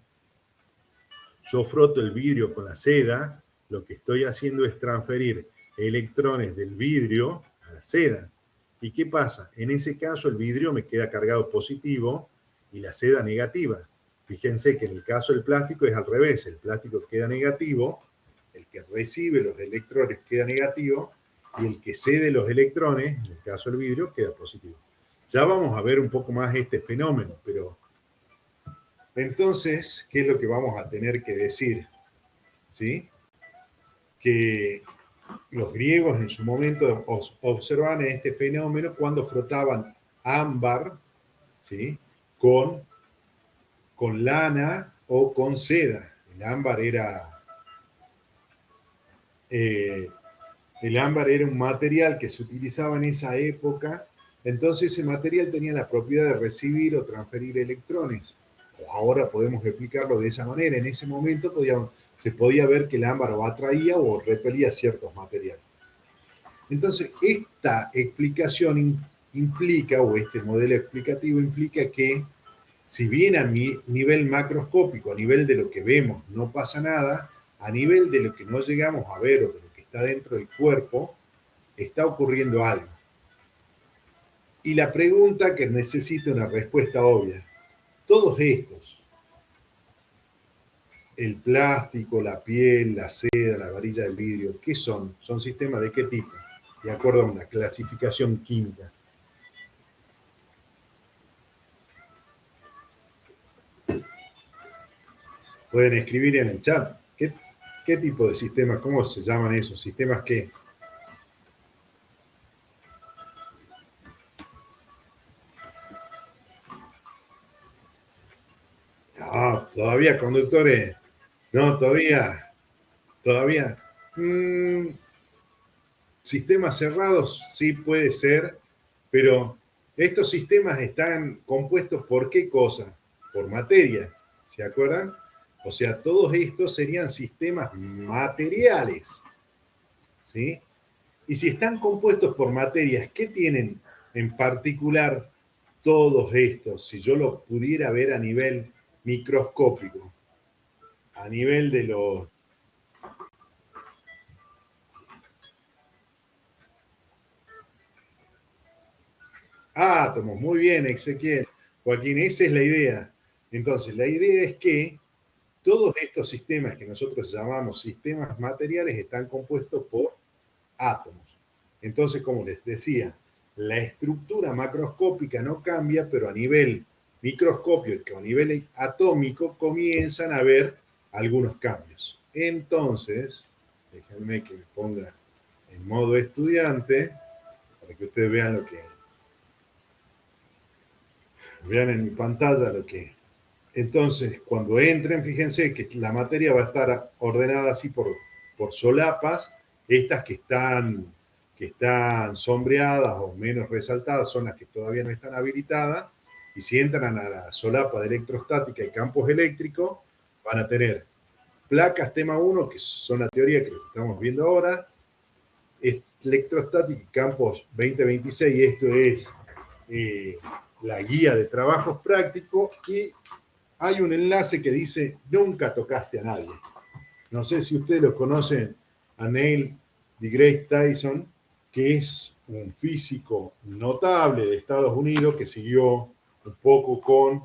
yo froto el vidrio con la seda, lo que estoy haciendo es transferir electrones del vidrio a la seda. ¿Y qué pasa? En ese caso el vidrio me queda cargado positivo y la seda negativa. Fíjense que en el caso del plástico es al revés, el plástico queda negativo, el que recibe los electrones queda negativo y el que cede los electrones, en el caso del vidrio, queda positivo. Ya vamos a ver un poco más este fenómeno, pero entonces, ¿qué es lo que vamos a tener que decir? ¿Sí? Que los griegos en su momento observaban este fenómeno cuando frotaban ámbar, ¿sí? con lana o con seda. El ámbar era un material que se utilizaba en esa época, entonces ese material tenía la propiedad de recibir o transferir electrones. Ahora podemos explicarlo de esa manera. En ese momento se podía ver que el ámbar o atraía o repelía ciertos materiales. Entonces, esta explicación implica, o este modelo explicativo implica que, si bien a nivel macroscópico, a nivel de lo que vemos, no pasa nada, a nivel de lo que no llegamos a ver o de lo que está dentro del cuerpo, está ocurriendo algo. Y la pregunta que necesita una respuesta obvia, todos estos, el plástico, la piel, la seda, la varilla del vidrio, ¿qué son? ¿Son sistemas de qué tipo? De acuerdo a una clasificación química. Pueden escribir en el chat. ¿Qué tipo de sistemas? ¿Cómo se llaman esos? ¿Sistemas qué? No, todavía conductores. No, todavía. Sistemas cerrados, sí puede ser, pero estos sistemas están compuestos por qué cosa? Por materia, ¿se acuerdan? O sea, todos estos serían sistemas materiales, ¿sí? Y si están compuestos por materias, ¿qué tienen en particular todos estos? Si yo lo pudiera ver a nivel microscópico, a nivel de los átomos, muy bien, Ezequiel. Joaquín, esa es la idea. Entonces, la idea es que todos estos sistemas que nosotros llamamos sistemas materiales están compuestos por átomos. Entonces, como les decía, la estructura macroscópica no cambia, pero a nivel microscópico, a nivel atómico, comienzan a haber algunos cambios. Entonces, déjenme que me ponga en modo estudiante para que ustedes vean vean en mi pantalla lo que. Entonces, cuando entren, fíjense que la materia va a estar ordenada así por solapas. Estas que están sombreadas o menos resaltadas son las que todavía no están habilitadas. Y si entran a la solapa de electrostática y campos eléctricos, van a tener placas tema 1, que son la teoría que estamos viendo ahora, electrostática y campos 2026, esto es la guía de trabajos prácticos, y hay un enlace que dice nunca tocaste a nadie. No sé si ustedes lo conocen, a Neil deGrasse Tyson, que es un físico notable de Estados Unidos que siguió un poco con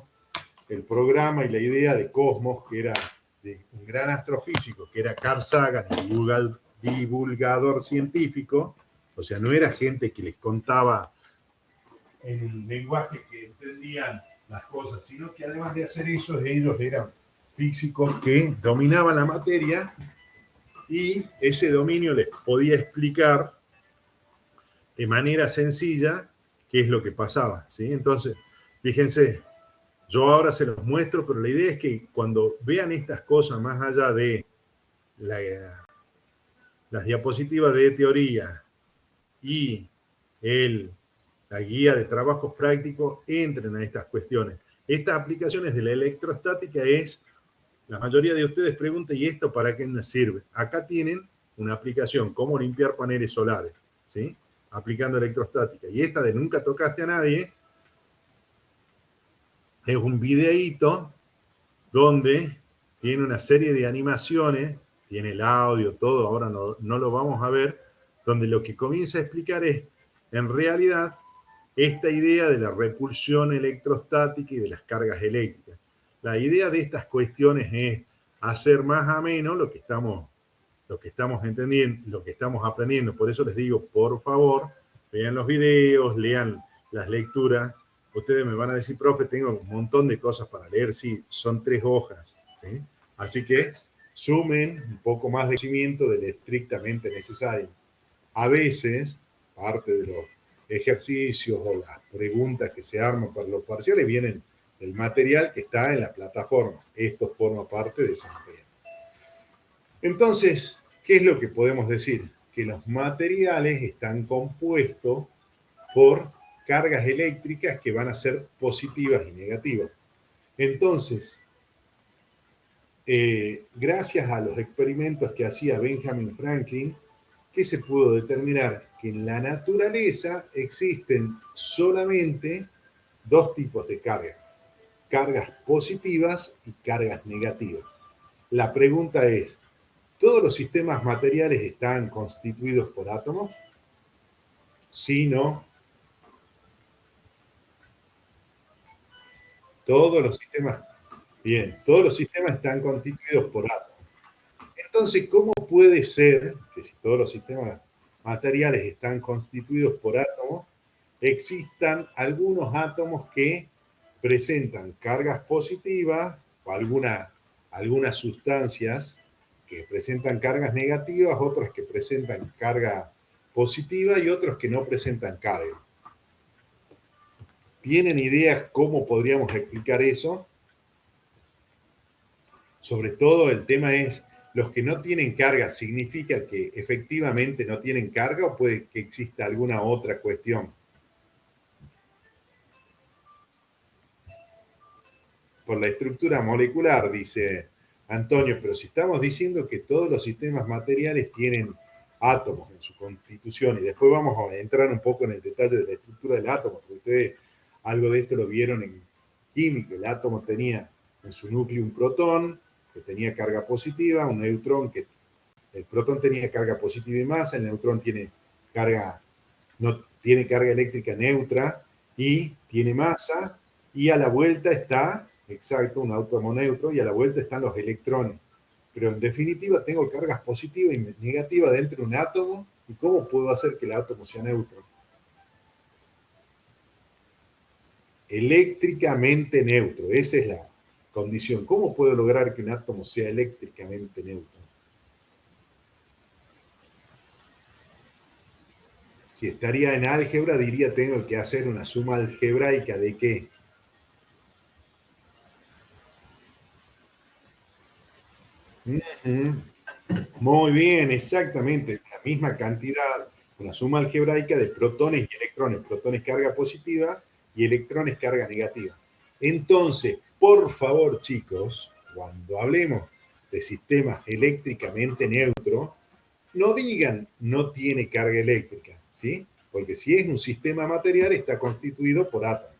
el programa y la idea de Cosmos, que era de un gran astrofísico, que era Carl Sagan, divulgador científico. O sea, no era gente que les contaba en el lenguaje que entendían las cosas, sino que además de hacer eso, ellos eran físicos que dominaban la materia y ese dominio les podía explicar de manera sencilla qué es lo que pasaba, ¿sí? Entonces, fíjense, yo ahora se los muestro, pero la idea es que cuando vean estas cosas más allá de las diapositivas de teoría y la guía de trabajos prácticos, entren a estas cuestiones. Estas aplicaciones de la electrostática la mayoría de ustedes preguntan, ¿y esto para qué nos sirve? Acá tienen una aplicación, cómo limpiar paneles solares, ¿sí? Aplicando electrostática. Y esta de nunca tocaste a nadie, es un videíto donde tiene una serie de animaciones tiene el audio, todo, ahora no lo vamos a ver, donde lo que comienza a explicar es, en realidad, esta idea de la repulsión electrostática y de las cargas eléctricas. La idea de estas cuestiones es hacer más ameno lo que estamos entendiendo, lo que estamos aprendiendo. Por eso les digo, por favor, vean los videos, lean las lecturas. Ustedes me van a decir, profe, tengo un montón de cosas para leer. Sí, son 3 hojas, ¿sí? Así que sumen un poco más de conocimiento del estrictamente necesario. A veces, parte de los ejercicios o las preguntas que se arman para los parciales vienen del material que está en la plataforma. Esto forma parte de ese material. Entonces, ¿qué es lo que podemos decir? Que los materiales están compuestos por cargas eléctricas que van a ser positivas y negativas. Entonces, gracias a los experimentos que hacía Benjamin Franklin, ¿qué se pudo determinar? Que en la naturaleza existen solamente 2 tipos de cargas. Cargas positivas y cargas negativas. La pregunta es, ¿todos los sistemas materiales están constituidos por átomos? Sí, no. Todos los sistemas, bien, todos los sistemas están constituidos por átomos. Entonces, ¿cómo puede ser que si todos los sistemas materiales están constituidos por átomos, existan algunos átomos que presentan cargas positivas o algunas sustancias que presentan cargas negativas, otras que presentan carga positiva y otros que no presentan carga? ¿Tienen idea cómo podríamos explicar eso? Sobre todo el tema es, ¿los que no tienen carga significa que efectivamente no tienen carga o puede que exista alguna otra cuestión? Por la estructura molecular, dice Antonio, pero si estamos diciendo que todos los sistemas materiales tienen átomos en su constitución, y después vamos a entrar un poco en el detalle de la estructura del átomo, porque ustedes algo de esto lo vieron en química. El átomo tenía en su núcleo un protón que tenía carga positiva, un neutrón que el protón tenía carga positiva y masa, el neutrón tiene no tiene carga eléctrica neutra y tiene masa, y a la vuelta está, exacto, un átomo neutro, y a la vuelta están los electrones. Pero en definitiva tengo cargas positivas y negativas dentro de un átomo, ¿y cómo puedo hacer que el átomo sea neutro? Eléctricamente neutro, esa es la condición. ¿Cómo puedo lograr que un átomo sea eléctricamente neutro? Si estaría en álgebra, diría tengo que hacer una suma algebraica de ¿qué? Muy bien, exactamente. La misma cantidad, una suma algebraica de protones y electrones. Protones carga positiva y electrones carga negativa. Entonces, por favor, chicos, cuando hablemos de sistemas eléctricamente neutros, no digan no tiene carga eléctrica, ¿sí? Porque si es un sistema material, está constituido por átomos.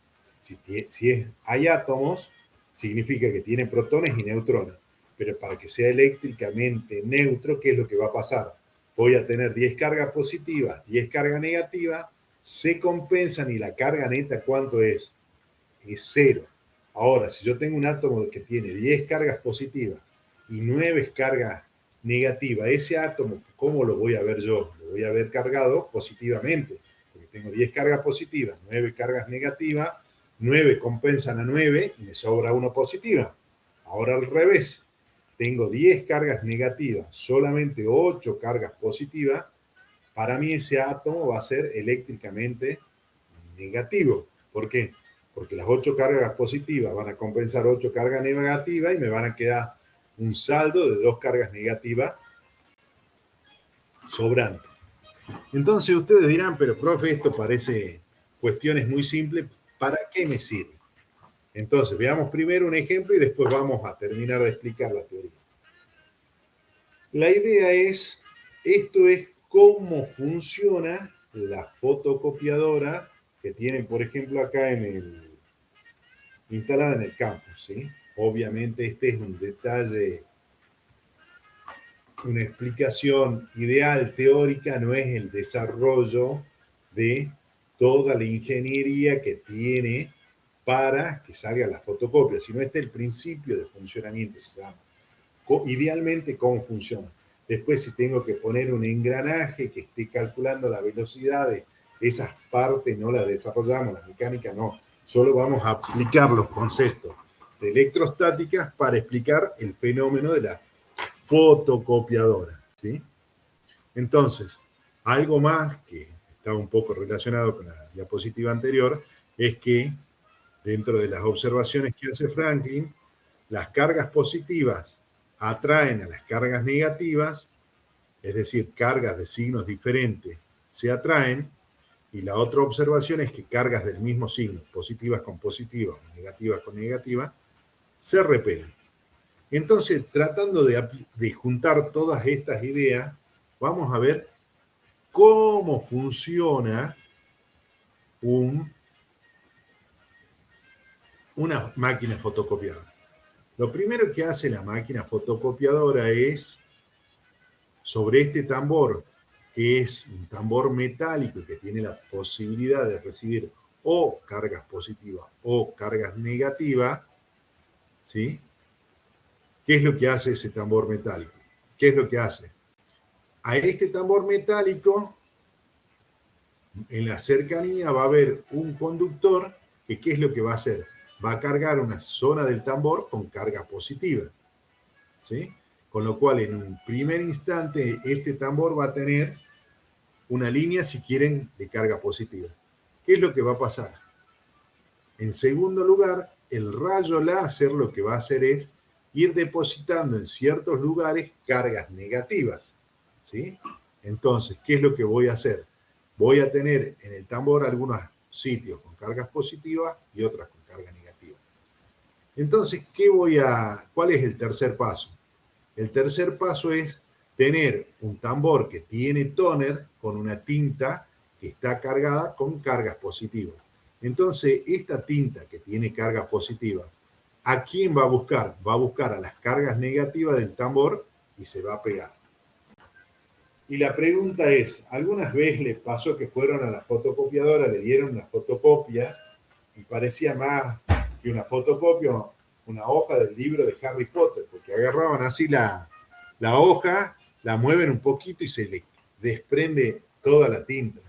Hay átomos, significa que tiene protones y neutrones. Pero para que sea eléctricamente neutro, ¿qué es lo que va a pasar? Voy a tener 10 cargas positivas, 10 cargas negativas, se compensan y la carga neta, ¿cuánto es? Es 0. Ahora, si yo tengo un átomo que tiene 10 cargas positivas y 9 cargas negativas, ese átomo, ¿cómo lo voy a ver yo? Lo voy a ver cargado positivamente, porque tengo 10 cargas positivas, 9 cargas negativas, 9 compensan a 9 y me sobra 1 positiva. Ahora al revés, tengo 10 cargas negativas, solamente 8 cargas positivas, para mí ese átomo va a ser eléctricamente negativo. ¿Por qué? Porque las 8 cargas positivas van a compensar 8 cargas negativas y me van a quedar un saldo de 2 cargas negativas sobrantes. Entonces ustedes dirán, pero profe, esto parece cuestiones muy simples, ¿para qué me sirve? Entonces veamos primero un ejemplo y después vamos a terminar de explicar la teoría. La idea es, esto es cómo funciona la fotocopiadora que tienen, por ejemplo, acá instalada en el campus, ¿sí? Obviamente este es un detalle una explicación ideal teórica, no es el desarrollo de toda la ingeniería que tiene para que salga la fotocopia, sino este es el principio de funcionamiento, se llama. Idealmente, cómo funciona. Después, si tengo que poner un engranaje que esté calculando la velocidad de esas partes, no las desarrollamos, la mecánica no. Solo vamos a aplicar los conceptos de electrostáticas para explicar el fenómeno de la fotocopiadora, ¿sí? Entonces, algo más que estaba un poco relacionado con la diapositiva anterior, es que dentro de las observaciones que hace Franklin, las cargas positivas atraen a las cargas negativas, es decir, cargas de signos diferentes se atraen, y la otra observación es que cargas del mismo signo, positivas con positivas, negativas con negativas, se repelen. Entonces, tratando de juntar todas estas ideas, vamos a ver cómo funciona una máquina fotocopiadora. Lo primero que hace la máquina fotocopiadora es, sobre este tambor, que es un tambor metálico y que tiene la posibilidad de recibir o cargas positivas o cargas negativas, ¿sí? ¿Qué es lo que hace ese tambor metálico? ¿Qué es lo que hace? A este tambor metálico, en la cercanía va a haber un conductor que, ¿qué es lo que va a hacer? Va a cargar una zona del tambor con carga positiva, ¿sí? Con lo cual, en un primer instante, este tambor va a tener una línea, si quieren, de carga positiva. ¿Qué es lo que va a pasar? En segundo lugar, el rayo láser lo que va a hacer es ir depositando en ciertos lugares cargas negativas, ¿sí? Entonces, ¿qué es lo que voy a hacer? Voy a tener en el tambor algunos sitios con cargas positivas y otras con carga negativa. Entonces, ¿cuál es el tercer paso? El tercer paso es tener un tambor que tiene tóner con una tinta que está cargada con cargas positivas. Entonces, esta tinta que tiene carga positiva, ¿a quién va a buscar? Va a buscar a las cargas negativas del tambor y se va a pegar. Y la pregunta es, ¿algunas veces les pasó que fueron a la fotocopiadora, le dieron una fotocopia y parecía más que una fotocopia, una hoja del libro de Harry Potter? Porque agarraban así la hoja, la mueven un poquito y se le desprende toda la tinta.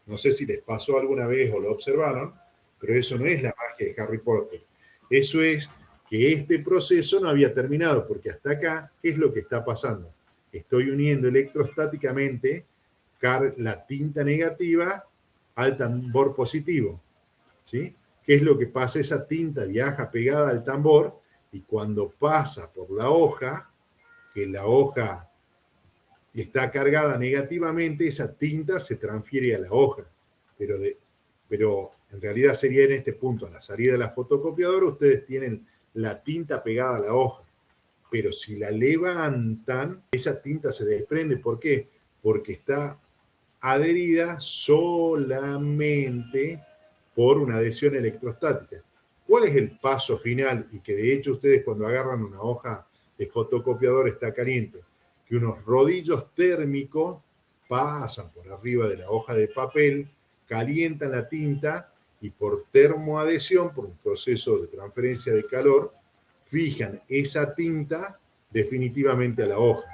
No sé si les pasó alguna vez o lo observaron, pero eso no es la magia de Harry Potter. Eso es que este proceso no había terminado, porque hasta acá, ¿qué es lo que está pasando? Estoy uniendo electrostáticamente la tinta negativa al tambor positivo, ¿sí? ¿Qué es lo que pasa? Esa tinta viaja pegada al tambor y cuando pasa por la hoja, que la hoja está cargada negativamente, esa tinta se transfiere a la hoja. Pero en realidad sería en este punto, a la salida de la fotocopiadora, ustedes tienen la tinta pegada a la hoja. Pero si la levantan, esa tinta se desprende. ¿Por qué? Porque está adherida solamente por una adhesión electrostática. ¿Cuál es el paso final? Y que de hecho ustedes cuando agarran una hoja de fotocopiador está caliente, que unos rodillos térmicos pasan por arriba de la hoja de papel, calientan la tinta y por termoadhesión, por un proceso de transferencia de calor, fijan esa tinta definitivamente a la hoja.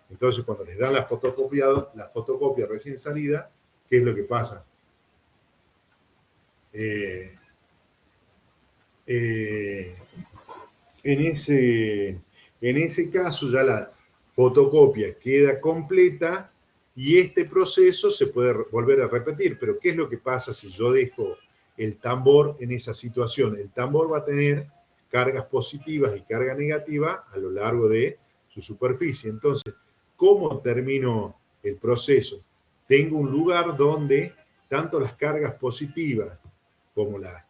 Entonces, cuando les dan la fotocopia recién salida, ¿qué es lo que pasa? En ese caso ya la fotocopia queda completa y este proceso se puede volver a repetir. Pero ¿qué es lo que pasa si yo dejo el tambor en esa situación? El tambor va a tener cargas positivas y carga negativa a lo largo de su superficie. Entonces, ¿cómo termino el proceso? Tengo un lugar donde tanto las cargas positivas como las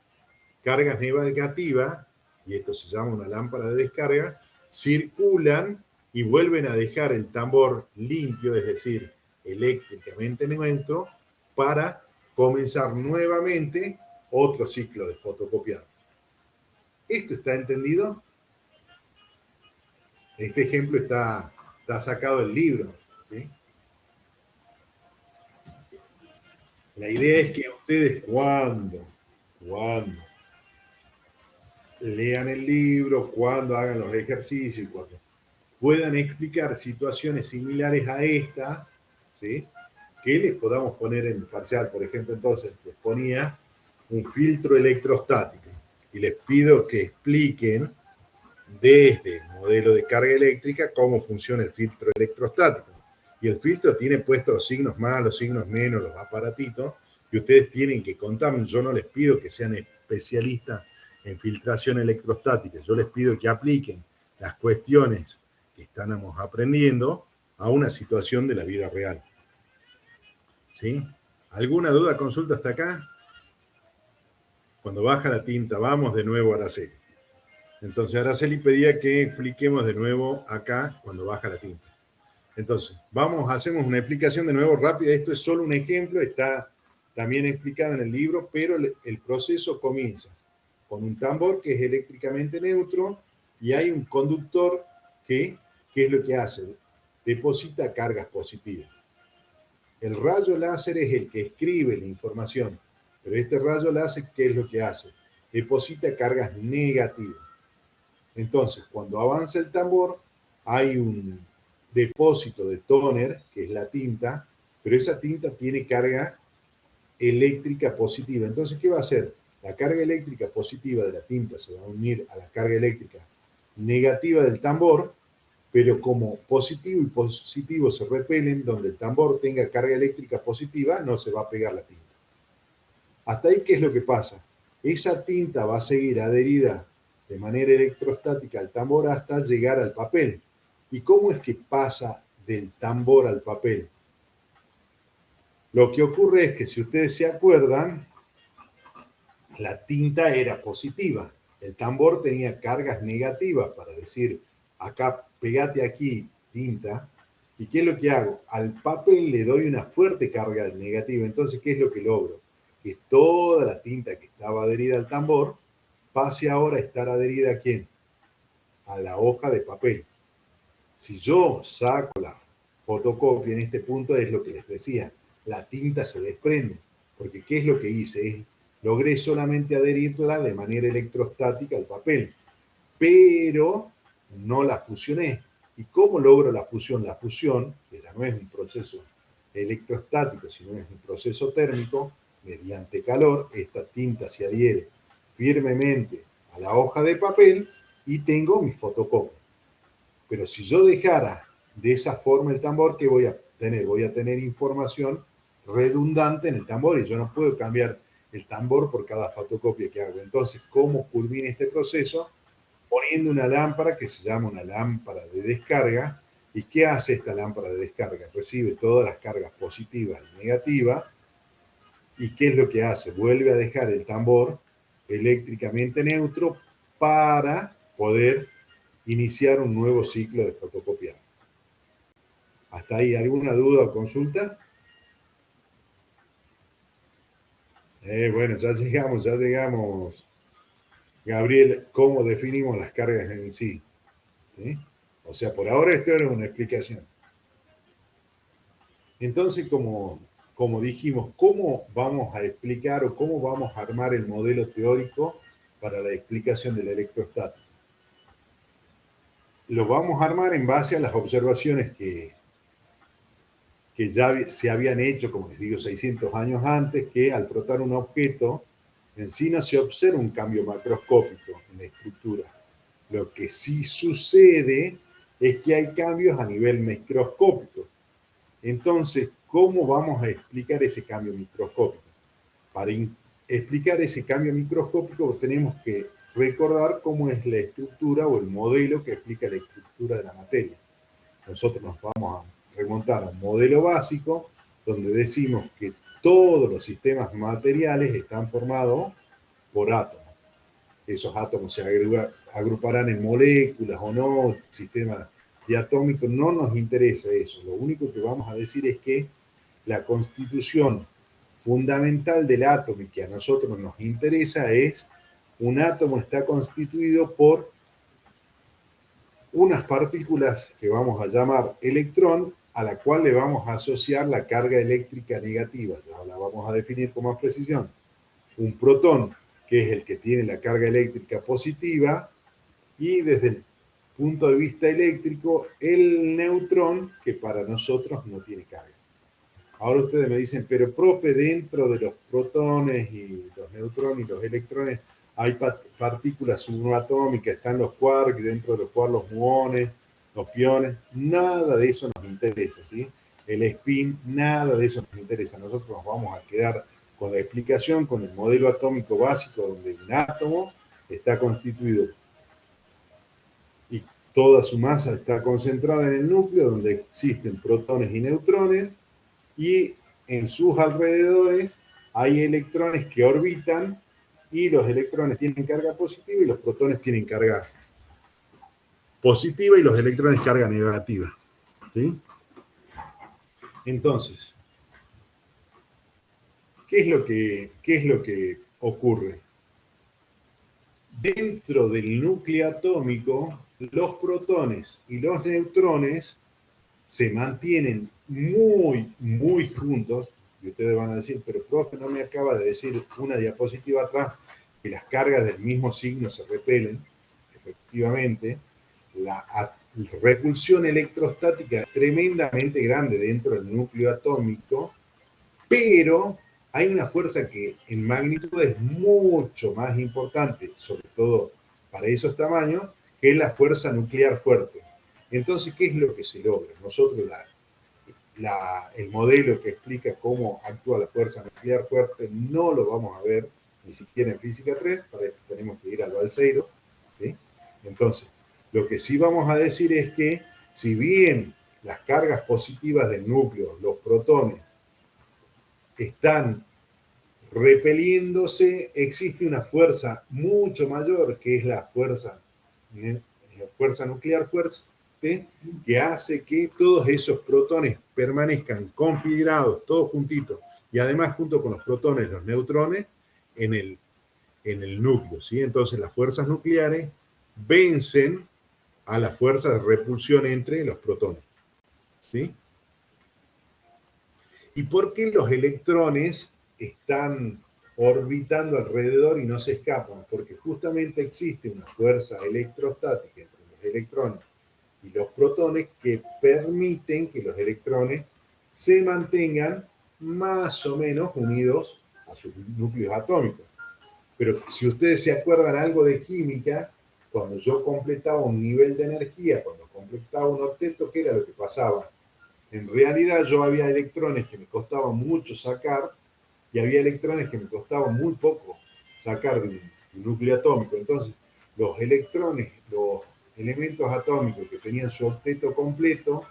cargas negativas, y esto se llama una lámpara de descarga, circulan y vuelven a dejar el tambor limpio, es decir, eléctricamente neutro, para comenzar nuevamente otro ciclo de fotocopiado. ¿Esto está entendido? Este ejemplo está está sacado del libro, ¿sí? La idea es que ustedes cuando lean el libro, cuando hagan los ejercicios, cuando puedan explicar situaciones similares a estas, ¿sí? Que les podamos poner en parcial. Por ejemplo, entonces les ponía un filtro electrostático y les pido que expliquen desde el modelo de carga eléctrica cómo funciona el filtro electrostático. Y el filtro tiene puestos los signos más, los signos menos, los aparatitos, y ustedes tienen que contarme. Yo no les pido que sean especialistas en filtración electrostática, yo les pido que apliquen las cuestiones que estamos aprendiendo a una situación de la vida real. ¿Sí? ¿Alguna duda, consulta hasta acá? Cuando baja la tinta, vamos de nuevo a Araceli. Entonces Araceli pedía que expliquemos de nuevo acá cuando baja la tinta. Entonces, hacemos una explicación de nuevo rápida. Esto es solo un ejemplo, está también explicado en el libro, pero el proceso comienza con un tambor que es eléctricamente neutro y hay un conductor que, ¿qué es lo que hace? Deposita cargas positivas. El rayo láser es el que escribe la información, pero este rayo láser, ¿qué es lo que hace? Deposita cargas negativas. Entonces, cuando avanza el tambor, hay un depósito de tóner, que es la tinta, pero esa tinta tiene carga eléctrica positiva. Entonces, ¿qué va a hacer? La carga eléctrica positiva de la tinta se va a unir a la carga eléctrica negativa del tambor, pero como positivo y positivo se repelen, donde el tambor tenga carga eléctrica positiva, no se va a pegar la tinta. Hasta ahí, ¿qué es lo que pasa? Esa tinta va a seguir adherida de manera electrostática al tambor hasta llegar al papel. ¿Y cómo es que pasa del tambor al papel? Lo que ocurre es que, si ustedes se acuerdan, la tinta era positiva. El tambor tenía cargas negativas para decir, acá, pegate aquí, tinta. ¿Y qué es lo que hago? Al papel le doy una fuerte carga negativa. Entonces, ¿qué es lo que logro? Que toda la tinta que estaba adherida al tambor pase ahora a estar adherida ¿a quién? A la hoja de papel. Si yo saco la fotocopia en este punto, es lo que les decía, la tinta se desprende, porque ¿qué es lo que hice? Logré solamente adherirla de manera electrostática al papel, pero no la fusioné. ¿Y cómo logro la fusión? La fusión, que ya no es un proceso electrostático, sino es un proceso térmico, mediante calor, esta tinta se adhiere firmemente a la hoja de papel y tengo mi fotocopia. Pero si yo dejara de esa forma el tambor, ¿qué voy a tener? Voy a tener información redundante en el tambor y yo no puedo cambiar el tambor por cada fotocopia que hago. Entonces, ¿cómo culmina este proceso? Poniendo una lámpara que se llama una lámpara de descarga. ¿Y qué hace esta lámpara de descarga? Recibe todas las cargas positivas y negativas. ¿Y qué es lo que hace? Vuelve a dejar el tambor eléctricamente neutro para poder iniciar un nuevo ciclo de fotocopiado. ¿Hasta ahí alguna duda o consulta? Bueno, ya llegamos. Gabriel, ¿cómo definimos las cargas en sí? ¿Sí? O sea, por ahora esto era una explicación. Entonces, como dijimos, ¿cómo vamos a explicar o cómo vamos a armar el modelo teórico para la explicación de la electrostática? Lo vamos a armar en base a las observaciones que ya se habían hecho, como les digo, 600 años antes, que al frotar un objeto en sí no se observa un cambio macroscópico en la estructura. Lo que sí sucede es que hay cambios a nivel microscópico. Entonces, ¿cómo vamos a explicar ese cambio microscópico? Para explicar ese cambio microscópico tenemos que recordar cómo es la estructura o el modelo que explica la estructura de la materia. Nosotros nos vamos a remontar a un modelo básico donde decimos que todos los sistemas materiales están formados por átomos. Esos átomos se agruparán en moléculas o no, sistemas diatómicos, no nos interesa eso. Lo único que vamos a decir es que la constitución fundamental del átomo y que a nosotros nos interesa es un átomo está constituido por unas partículas que vamos a llamar electrón, a la cual le vamos a asociar la carga eléctrica negativa. Ya la vamos a definir con más precisión. Un protón, que es el que tiene la carga eléctrica positiva, y desde el punto de vista eléctrico, el neutrón, que para nosotros no tiene carga. Ahora ustedes me dicen, pero profe, dentro de los protones y los neutrones y los electrones hay partículas subatómicas, están los quarks, dentro de los quarks los muones, los piones, nada de eso nos interesa, ¿sí? El spin, nada de eso nos interesa. Nosotros nos vamos a quedar con la explicación, con el modelo atómico básico, donde un átomo está constituido y toda su masa está concentrada en el núcleo, donde existen protones y neutrones, y en sus alrededores hay electrones que orbitan, y los electrones tienen carga positiva y los protones tienen carga positiva y los electrones carga negativa. ¿Sí? Entonces, ¿qué es lo que ocurre? Dentro del núcleo atómico, los protones y los neutrones se mantienen muy juntos, y ustedes van a decir, pero profe, no me acaba de decir una diapositiva atrás que las cargas del mismo signo se repelen. Efectivamente, la repulsión electrostática es tremendamente grande dentro del núcleo atómico, pero hay una fuerza que en magnitud es mucho más importante, sobre todo para esos tamaños, que es la fuerza nuclear fuerte. Entonces, ¿qué es lo que se logra? Nosotros el modelo que explica cómo actúa la fuerza nuclear fuerte no lo vamos a ver ni siquiera en física 3, para eso tenemos que ir al Balseiro, ¿sí? Entonces, lo que sí vamos a decir es que si bien las cargas positivas del núcleo, los protones, están repeliéndose, existe una fuerza mucho mayor que es la fuerza nuclear fuerte, que hace que todos esos protones permanezcan configurados, todos juntitos, y además junto con los protones, los neutrones, en el núcleo, ¿sí? Entonces las fuerzas nucleares vencen a la fuerza de repulsión entre los protones, ¿sí? ¿Y por qué los electrones están orbitando alrededor y no se escapan? Porque justamente existe una fuerza electrostática entre los electrones y los protones que permiten que los electrones se mantengan más o menos unidos a sus núcleos atómicos. Pero si ustedes se acuerdan algo de química, cuando yo completaba un nivel de energía, cuando completaba un octeto, ¿qué era lo que pasaba? En realidad yo había electrones que me costaba mucho sacar y había electrones que me costaba muy poco sacar de un núcleo atómico. Entonces, los electrones, los elementos atómicos que tenían su octeto completo,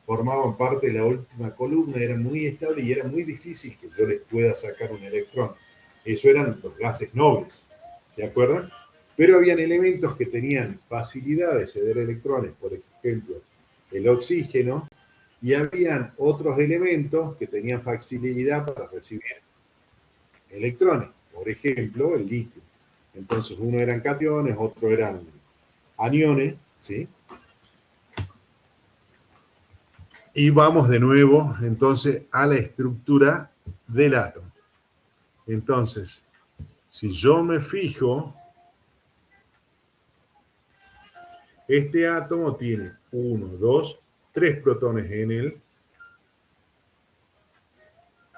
formaban parte de la última columna, eran muy estables y era muy difícil que yo les pueda sacar un electrón. Eso eran los gases nobles, ¿se acuerdan? Pero habían elementos que tenían facilidad de ceder electrones, por ejemplo, el oxígeno, y habían otros elementos que tenían facilidad para recibir electrones, por ejemplo, el litio. Entonces, uno eran cationes, otro eran aniones, ¿sí? Y vamos de nuevo, entonces, a la estructura del átomo. Entonces, si yo me fijo, este átomo tiene 1, 2, 3 protones en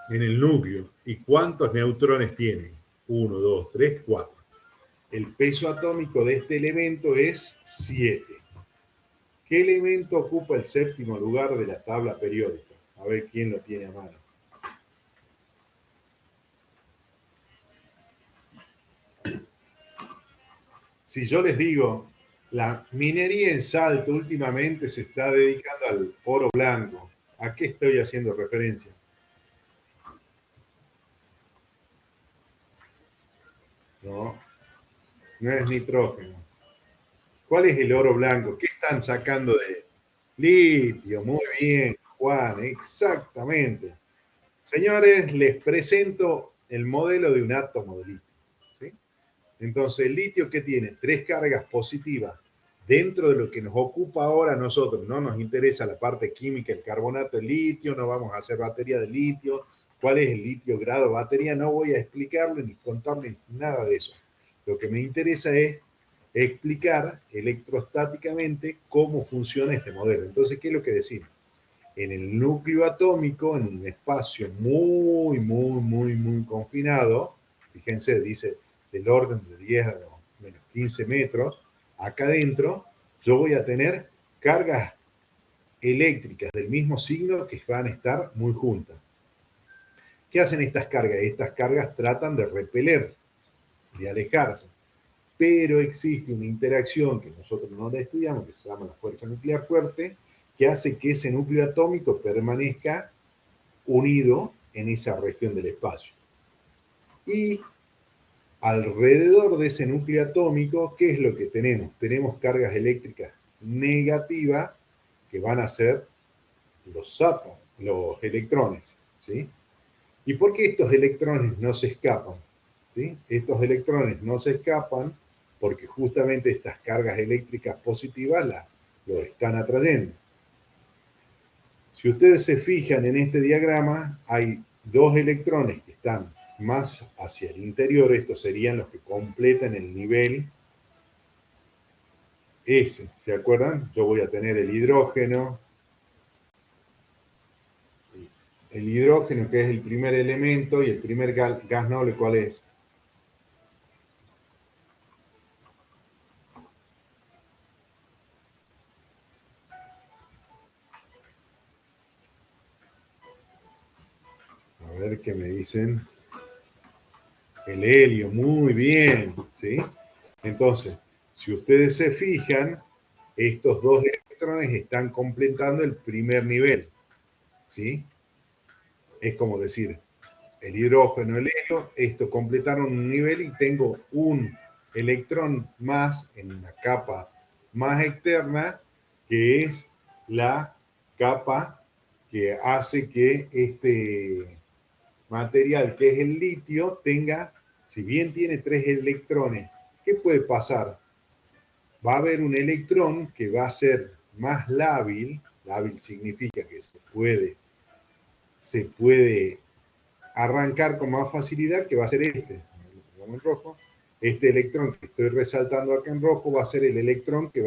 el núcleo. ¿Y cuántos neutrones tiene? 1, 2, 3, 4. El peso atómico de este elemento es 7. ¿Qué elemento ocupa el séptimo lugar de la tabla periódica? A ver quién lo tiene a mano. Si yo les digo, la minería en Salto últimamente se está dedicando al oro blanco, ¿a qué estoy haciendo referencia? No, no es nitrógeno. ¿Cuál es el oro blanco? ¿Qué están sacando de él? Litio, muy bien, Juan, exactamente. Señores, les presento el modelo de un átomo de litio. ¿Sí? Entonces, el litio, ¿qué tiene? 3 cargas positivas Dentro de lo que nos ocupa ahora a nosotros, no nos interesa la parte química, el carbonato de litio, no vamos a hacer batería de litio, cuál es el litio grado batería, no voy a explicarle ni contarle nada de eso. Lo que me interesa es explicar electrostáticamente cómo funciona este modelo. Entonces, ¿qué es lo que decimos? En el núcleo atómico, en un espacio muy confinado, fíjense, dice del orden de 10 a menos 15 metros, acá adentro yo voy a tener cargas eléctricas del mismo signo que van a estar muy juntas. ¿Qué hacen estas cargas? Estas cargas tratan de repeler, de alejarse, pero existe una interacción que nosotros no la estudiamos, que se llama la fuerza nuclear fuerte, que hace que ese núcleo atómico permanezca unido en esa región del espacio. Y alrededor de ese núcleo atómico, ¿qué es lo que tenemos? Tenemos cargas eléctricas negativas que van a ser los átomos, los electrones, ¿sí? ¿Y por qué estos electrones no se escapan? ¿Sí? Estos electrones no se escapan porque justamente estas cargas eléctricas positivas lo están atrayendo. Si ustedes se fijan en este diagrama, hay dos electrones que están más hacia el interior, estos serían los que completan el nivel S, ¿se acuerdan? Yo voy a tener el hidrógeno que es el primer elemento, y el primer gas noble, ¿cuál es? A ver qué me dicen. El helio, muy bien, ¿sí? Entonces, si ustedes se fijan, estos dos electrones están completando el primer nivel, ¿sí? Es como decir, el hidrógeno, el helio, esto completaron un nivel y tengo un electrón más en una capa más externa, que es la capa que hace que este material, que es el litio, tenga, si bien tiene 3 electrones, ¿qué puede pasar? Va a haber un electrón que va a ser más lábil significa que se puede arrancar con más facilidad, que va a ser este, en rojo. Este electrón que estoy resaltando acá en rojo va a ser el electrón que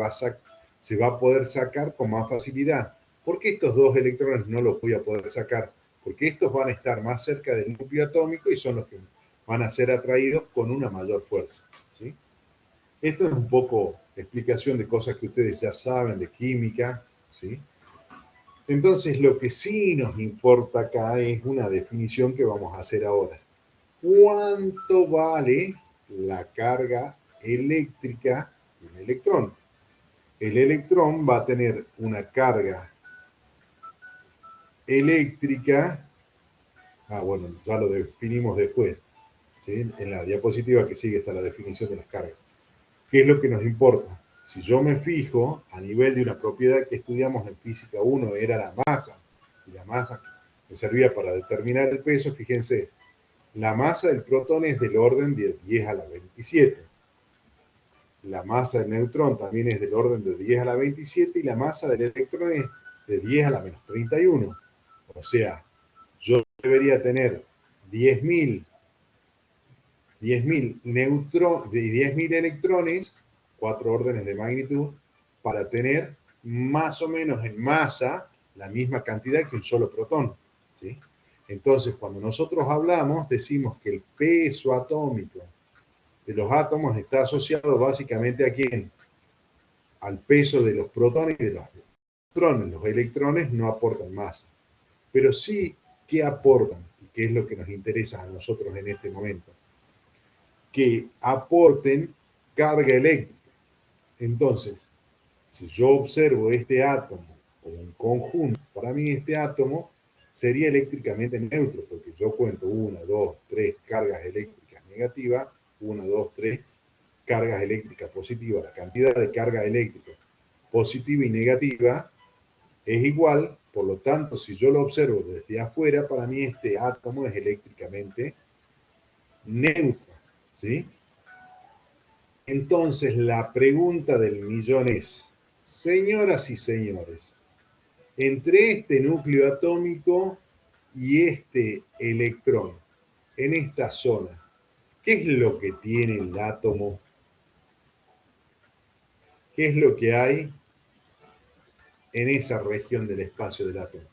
se va a poder sacar con más facilidad. ¿Por qué estos dos electrones no los voy a poder sacar? Porque estos van a estar más cerca del núcleo atómico y son los que van a ser atraídos con una mayor fuerza, ¿sí? Esto es un poco explicación de cosas que ustedes ya saben de química, ¿sí? Entonces, lo que sí nos importa acá es una definición que vamos a hacer ahora. ¿Cuánto vale la carga eléctrica de un electrón? El electrón va a tener una carga eléctrica, bueno, ya lo definimos después, ¿sí? En la diapositiva que sigue está la definición de las cargas. ¿Qué es lo que nos importa? Si yo me fijo a nivel de una propiedad que estudiamos en física 1, era la masa, y la masa me servía para determinar el peso, fíjense, la masa del protón es del orden de 10 a la 27. La masa del neutrón también es del orden de 10 a la 27 y la masa del electrón es de 10 a la menos 31. O sea, yo debería tener 10.000 electrones, 4 órdenes de magnitud, para tener más o menos en masa la misma cantidad que un solo protón, ¿sí? Entonces, cuando nosotros hablamos, decimos que el peso atómico de los átomos está asociado básicamente a quién? Al peso de los protones y de los neutrones. Los electrones no aportan masa, pero sí, ¿qué aportan? Y qué es lo que nos interesa a nosotros en este momento. Que aporten carga eléctrica. Entonces, si yo observo este átomo como un conjunto, para mí este átomo sería eléctricamente neutro, porque yo cuento 1, 2, 3 cargas eléctricas negativas, 1, 2, 3 cargas eléctricas positivas. La cantidad de carga eléctrica positiva y negativa es igual, por lo tanto, si yo lo observo desde afuera, para mí este átomo es eléctricamente neutro, ¿sí? Entonces, la pregunta del millón es, señoras y señores, entre este núcleo atómico y este electrón, en esta zona, ¿qué es lo que tiene el átomo? ¿Qué es lo que hay en esa región del espacio del átomo?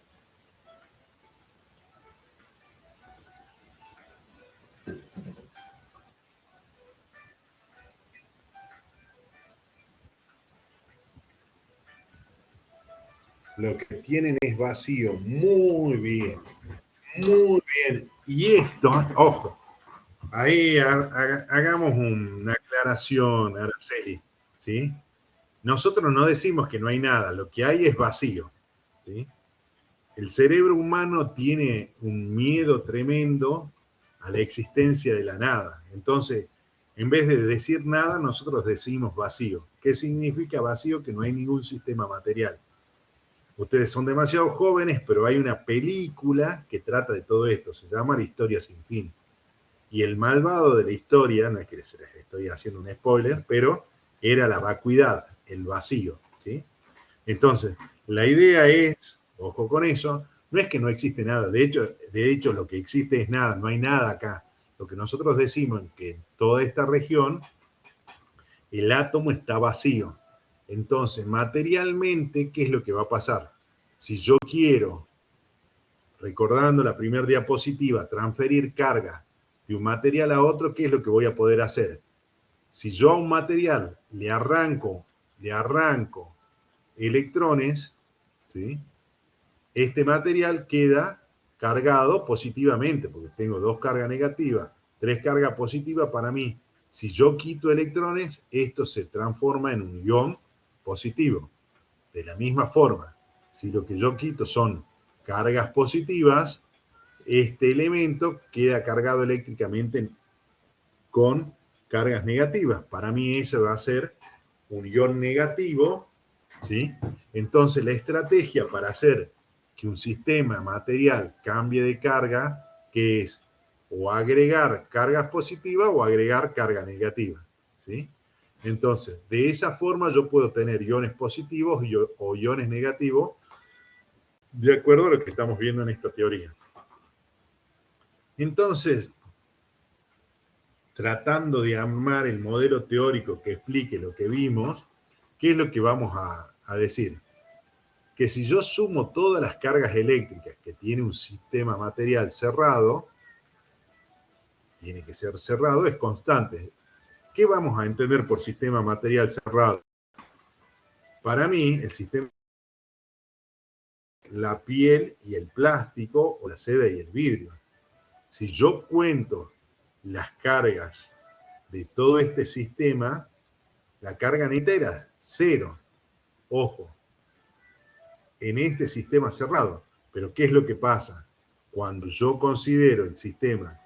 Lo que tienen es vacío. Muy bien, muy bien. Y esto, ojo, ahí hagamos una aclaración, Araceli, ¿sí? Nosotros no decimos que no hay nada, lo que hay es vacío, ¿sí? El cerebro humano tiene un miedo tremendo a la existencia de la nada. Entonces, en vez de decir nada, nosotros decimos vacío. ¿Qué significa vacío? Que no hay ningún sistema material. Ustedes son demasiado jóvenes, pero hay una película que trata de todo esto. Se llama La historia sin fin. Y el malvado de la historia, no es que les estoy haciendo un spoiler, pero era la vacuidad, el vacío, ¿sí? Entonces, la idea es, ojo con eso, no es que no existe nada. De hecho, lo que existe es nada, no hay nada acá. Lo que nosotros decimos es que en toda esta región el átomo está vacío. Entonces, materialmente, ¿qué es lo que va a pasar? Si yo quiero, recordando la primera diapositiva, transferir carga de un material a otro, ¿qué es lo que voy a poder hacer? Si yo a un material le arranco electrones, ¿sí? Este material queda cargado positivamente, porque tengo dos cargas negativas, tres cargas positivas para mí. Si yo quito electrones, esto se transforma en un ion positivo. De la misma forma, si lo que yo quito son cargas positivas, este elemento queda cargado eléctricamente con cargas negativas. Para mí ese va a ser un ion negativo, ¿sí? Entonces la estrategia para hacer que un sistema material cambie de carga, que es o agregar cargas positivas o agregar carga negativa, ¿sí? Entonces, de esa forma yo puedo tener iones positivos o iones negativos de acuerdo a lo que estamos viendo en esta teoría. Entonces, tratando de armar el modelo teórico que explique lo que vimos, ¿qué es lo que vamos a decir? Que si yo sumo todas las cargas eléctricas que tiene un sistema material cerrado, tiene que ser cerrado, es constante. ¿Qué vamos a entender por sistema material cerrado? Para mí, el sistema, la piel y el plástico, o la seda y el vidrio. Si yo cuento las cargas de todo este sistema, la carga neta era cero. Ojo, en este sistema cerrado. Pero ¿qué es lo que pasa? Cuando yo considero el sistema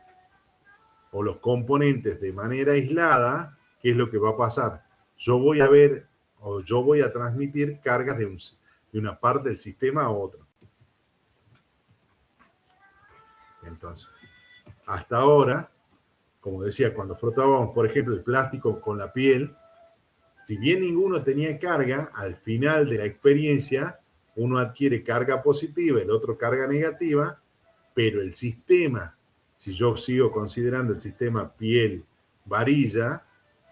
o los componentes de manera aislada, ¿qué es lo que va a pasar? Yo voy a ver o yo voy a transmitir cargas de una parte del sistema a otra. Entonces, hasta ahora, como decía, cuando frotábamos, por ejemplo, el plástico con la piel, si bien ninguno tenía carga, al final de la experiencia, uno adquiere carga positiva, el otro carga negativa, pero el sistema, si yo sigo considerando el sistema piel-varilla,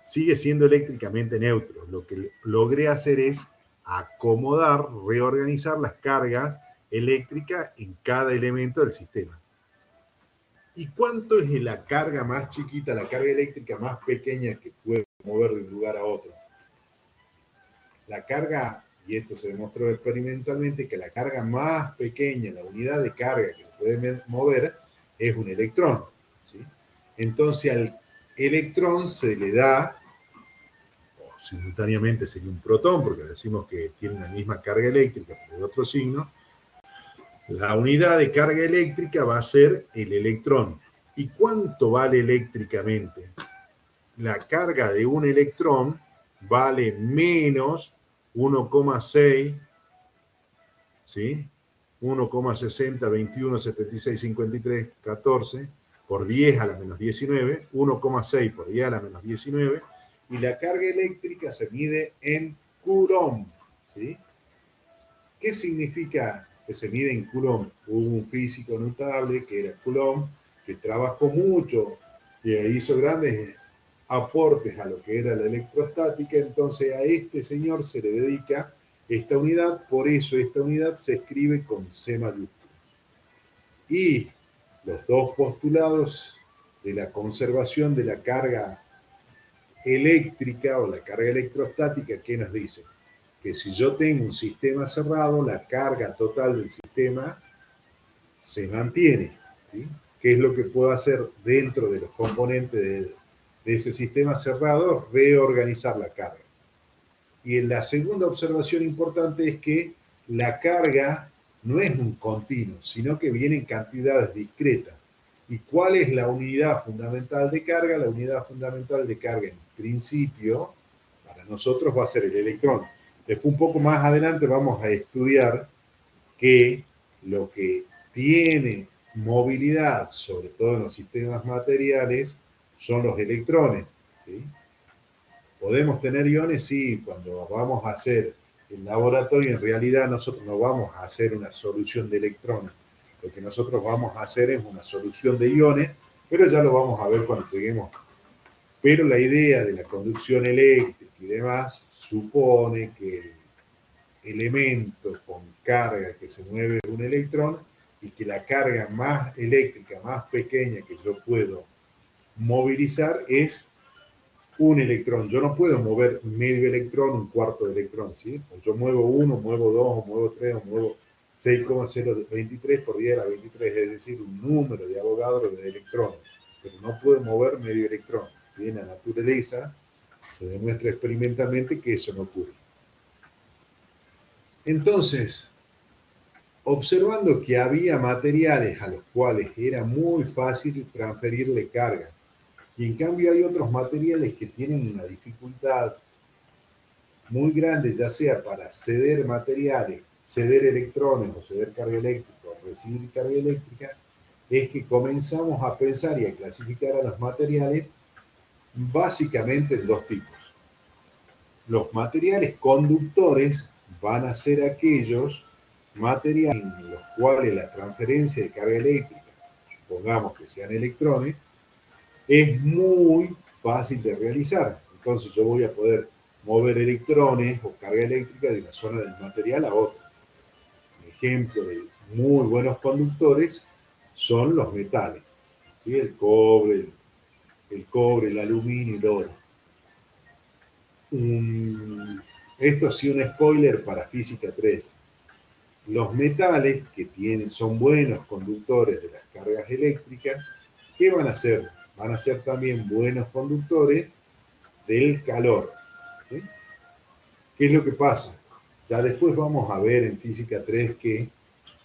sigue siendo eléctricamente neutro. Lo que logré hacer es acomodar, reorganizar las cargas eléctricas en cada elemento del sistema. ¿Y cuánto es la carga más chiquita, la carga eléctrica más pequeña que puede mover de un lugar a otro? La carga, y esto se demostró experimentalmente, que la carga más pequeña, la unidad de carga que puede mover, es un electrón, ¿sí? Entonces al electrón se le da, o simultáneamente sería un protón, porque decimos que tiene la misma carga eléctrica, pero de otro signo, la unidad de carga eléctrica va a ser el electrón. ¿Y cuánto vale eléctricamente? La carga de un electrón vale menos 1,6, ¿sí? 1,60, 21, 76, 53, 14 por 10 a la menos 19, 1,6 por 10 a la menos 19, y la carga eléctrica se mide en Coulomb, ¿sí? ¿Qué significa que se mide en Coulomb? Hubo un físico notable que era Coulomb, que trabajó mucho y hizo grandes aportes a lo que era la electrostática, entonces a este señor se le dedica esta unidad, por eso esta unidad se escribe con C mayúscula. Y los dos postulados de la conservación de la carga eléctrica o la carga electrostática, ¿qué nos dice? Que si yo tengo un sistema cerrado, la carga total del sistema se mantiene, ¿sí? ¿Qué es lo que puedo hacer dentro de los componentes de ese sistema cerrado? Reorganizar la carga. Y la segunda observación importante es que la carga no es un continuo, sino que viene en cantidades discretas. ¿Y cuál es la unidad fundamental de carga? La unidad fundamental de carga, en principio, para nosotros va a ser el electrón. Después, un poco más adelante, vamos a estudiar que lo que tiene movilidad, sobre todo en los sistemas materiales, son los electrones, ¿sí? ¿Podemos tener iones? Sí, cuando vamos a hacer el laboratorio, en realidad nosotros no vamos a hacer una solución de electrones. Lo que nosotros vamos a hacer es una solución de iones, pero ya lo vamos a ver cuando lleguemos. Pero la idea de la conducción eléctrica y demás supone que el elemento con carga que se mueve es un electrón y que la carga más eléctrica, más pequeña que yo puedo movilizar es un electrón. Yo no puedo mover medio electrón, un cuarto de electrón, ¿sí? O yo muevo 1, muevo 2, o muevo 3, o muevo 6,023 por 10 a la 23, es decir, un número de Avogadro de electrones, pero no puedo mover medio electrón, ¿sí? En la naturaleza se demuestra experimentalmente que eso no ocurre. Entonces, observando que había materiales a los cuales era muy fácil transferirle carga, y en cambio hay otros materiales que tienen una dificultad muy grande, ya sea para ceder materiales, ceder electrones o ceder carga eléctrica o recibir carga eléctrica, es que comenzamos a pensar y a clasificar a los materiales básicamente en dos tipos. Los materiales conductores van a ser aquellos materiales en los cuales la transferencia de carga eléctrica, supongamos que sean electrones, es muy fácil de realizar. Entonces yo voy a poder mover electrones o carga eléctrica de una zona del material a otra. Un ejemplo de muy buenos conductores son los metales, ¿sí? El cobre, el aluminio y el oro. Esto sí, un spoiler para física 3. Los metales que son buenos conductores de las cargas eléctricas, ¿qué van a hacer? Van a ser también buenos conductores del calor, ¿sí? ¿Qué es lo que pasa? Ya después vamos a ver en física 3 que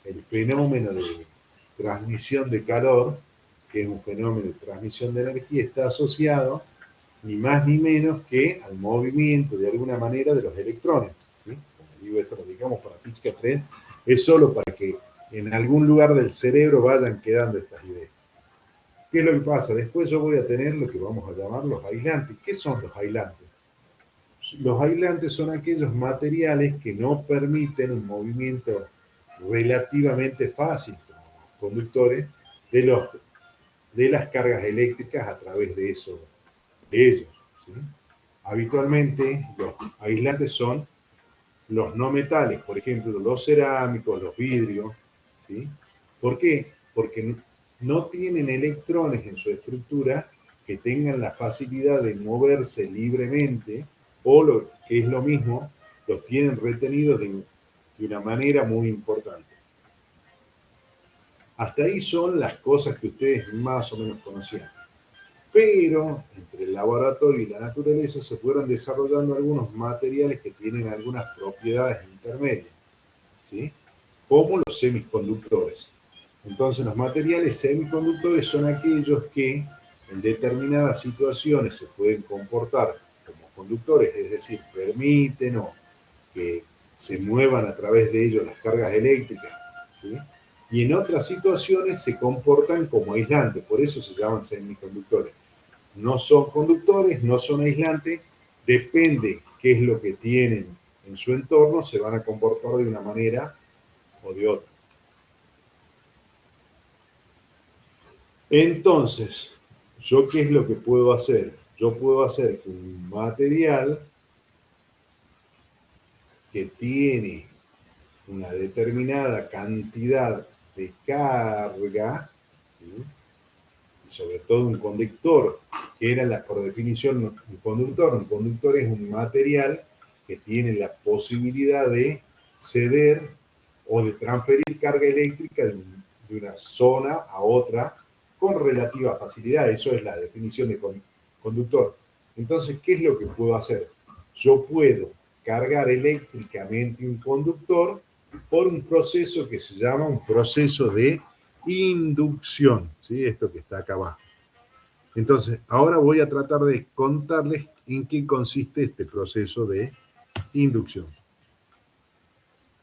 el fenómeno de transmisión de calor, que es un fenómeno de transmisión de energía, está asociado ni más ni menos que al movimiento de alguna manera de los electrones, ¿sí? Como digo, esto lo digamos para física 3, es solo para que en algún lugar del cerebro vayan quedando estas ideas. ¿Qué es lo que pasa? Después yo voy a tener lo que vamos a llamar los aislantes. ¿Qué son los aislantes? Los aislantes son aquellos materiales que no permiten un movimiento relativamente fácil, como los conductores, de las cargas eléctricas a través de ellos, ¿sí? Habitualmente los aislantes son los no metales, por ejemplo, los cerámicos, los vidrios, ¿sí? ¿Por qué? Porque no tienen electrones en su estructura que tengan la facilidad de moverse libremente, o lo que es lo mismo, los tienen retenidos de una manera muy importante. Hasta ahí son las cosas que ustedes más o menos conocían. Pero entre el laboratorio y la naturaleza se fueron desarrollando algunos materiales que tienen algunas propiedades intermedias, ¿sí? Como los semiconductores. Entonces los materiales semiconductores son aquellos que en determinadas situaciones se pueden comportar como conductores, es decir, permiten o que se muevan a través de ellos las cargas eléctricas, ¿sí? Y en otras situaciones se comportan como aislantes, por eso se llaman semiconductores. No son conductores, no son aislantes, depende qué es lo que tienen en su entorno, se van a comportar de una manera o de otra. Entonces, ¿yo qué es lo que puedo hacer? Yo puedo hacer que un material que tiene una determinada cantidad de carga, ¿sí? Y sobre todo un conductor, que era por definición un conductor. Un conductor es un material que tiene la posibilidad de ceder o de transferir carga eléctrica de una zona a otra con relativa facilidad. Eso es la definición de conductor. Entonces, ¿qué es lo que puedo hacer? Yo puedo cargar eléctricamente un conductor por un proceso que se llama un proceso de inducción, ¿sí? Esto que está acá abajo. Entonces, ahora voy a tratar de contarles en qué consiste este proceso de inducción.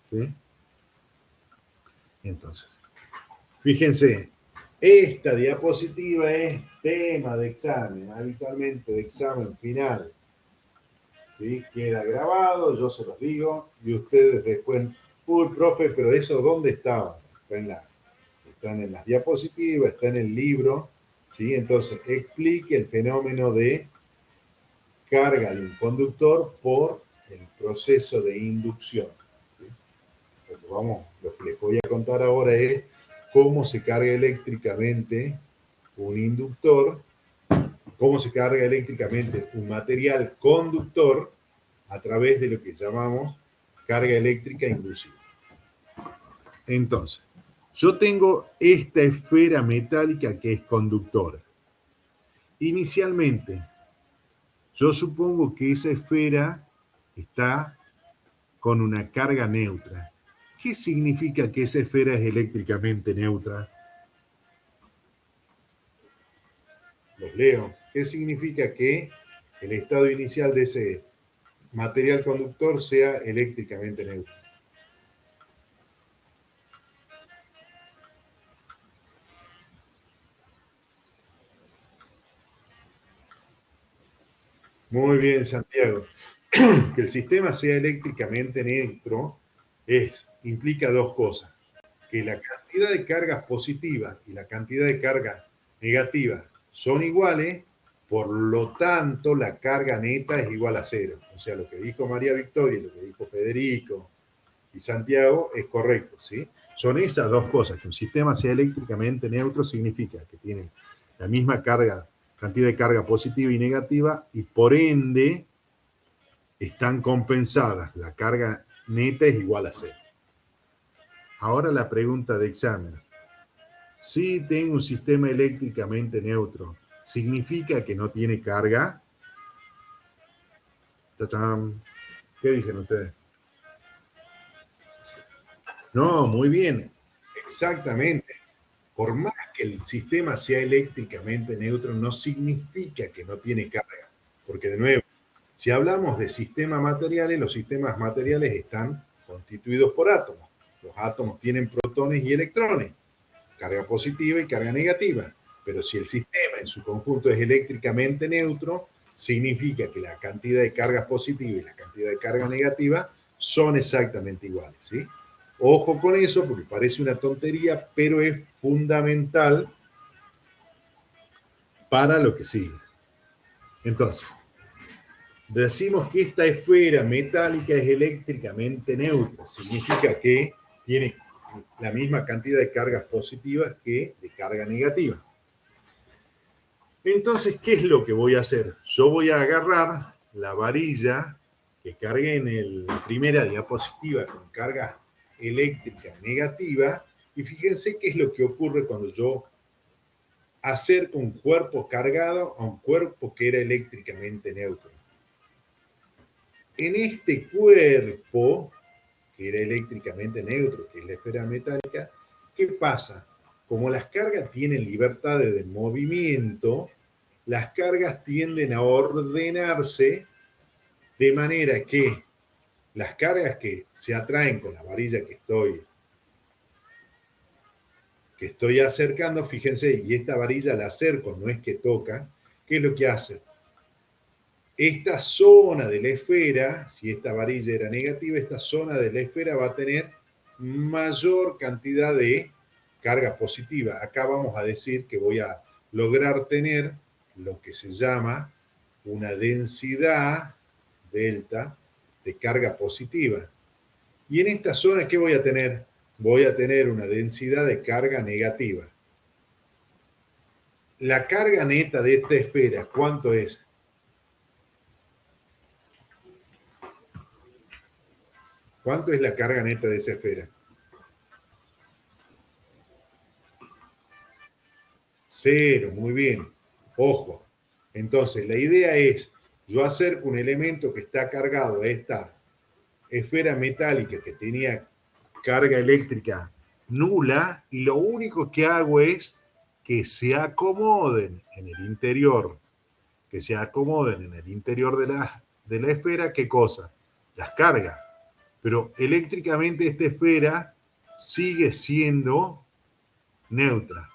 ¿Sí? Entonces, fíjense, esta diapositiva es tema de examen, habitualmente de examen final. ¿Sí? Queda grabado, yo se los digo, y ustedes después, uy, profe, pero eso ¿dónde estaba? Están en las diapositivas, está en el libro, ¿sí? Entonces, explique el fenómeno de carga de un conductor por el proceso de inducción. ¿Sí? Lo que les voy a contar ahora es cómo se carga eléctricamente un inductor, cómo se carga eléctricamente un material conductor a través de lo que llamamos carga eléctrica inducida. Entonces, yo tengo esta esfera metálica que es conductora. Inicialmente, yo supongo que esa esfera está con una carga neutra. ¿Qué significa que esa esfera es eléctricamente neutra? Los leo. ¿Qué significa que el estado inicial de ese material conductor sea eléctricamente neutro? Muy bien, Santiago. Que el sistema sea eléctricamente neutro implica dos cosas. Que la cantidad de cargas positivas y la cantidad de cargas negativas son iguales, por lo tanto la carga neta es igual a cero. O sea, lo que dijo María Victoria, lo que dijo Federico y Santiago es correcto, ¿sí? Son esas dos cosas. Que un sistema sea eléctricamente neutro significa que tiene la misma cantidad de carga positiva y negativa, y por ende están compensadas. La carga neta es igual a cero. Ahora la pregunta de examen. Si tengo un sistema eléctricamente neutro, ¿significa que no tiene carga? ¡Tachán! ¿Qué dicen ustedes? No, muy bien. Exactamente. Por más que el sistema sea eléctricamente neutro, no significa que no tiene carga. Porque de nuevo, si hablamos de sistemas materiales, los sistemas materiales están constituidos por átomos. Los átomos tienen protones y electrones, carga positiva y carga negativa. Pero si el sistema en su conjunto es eléctricamente neutro, significa que la cantidad de carga positiva y la cantidad de carga negativa son exactamente iguales, ¿sí? Ojo con eso, porque parece una tontería, pero es fundamental para lo que sigue. Entonces, decimos que esta esfera metálica es eléctricamente neutra. Significa que tiene la misma cantidad de cargas positivas que de carga negativa. Entonces, ¿qué es lo que voy a hacer? Yo voy a agarrar la varilla que cargué en la primera diapositiva con carga eléctrica negativa, y fíjense qué es lo que ocurre cuando yo acerco un cuerpo cargado a un cuerpo que era eléctricamente neutro. En este cuerpo, que era eléctricamente neutro, que es la esfera metálica, ¿qué pasa? Como las cargas tienen libertad de movimiento, las cargas tienden a ordenarse de manera que las cargas que se atraen con la varilla que estoy acercando, fíjense, y esta varilla la acerco, no es que toca, ¿qué es lo que hace? esta zona de la esfera, si esta varilla era negativa, esta zona de la esfera va a tener mayor cantidad de carga positiva. Acá vamos a decir que voy a lograr tener lo que se llama una densidad delta de carga positiva. Y en esta zona, ¿qué voy a tener? Voy a tener una densidad de carga negativa. La carga neta de esta esfera, ¿cuánto es? ¿Cuánto es la carga neta de esa esfera? 0, muy bien. Ojo. Entonces, la idea es, yo acerco un elemento que está cargado a esta esfera metálica que tenía carga eléctrica nula y lo único que hago es que se acomoden en el interior, que se acomoden en el interior de la esfera, ¿qué cosa? Las cargas. Pero eléctricamente esta esfera sigue siendo neutra.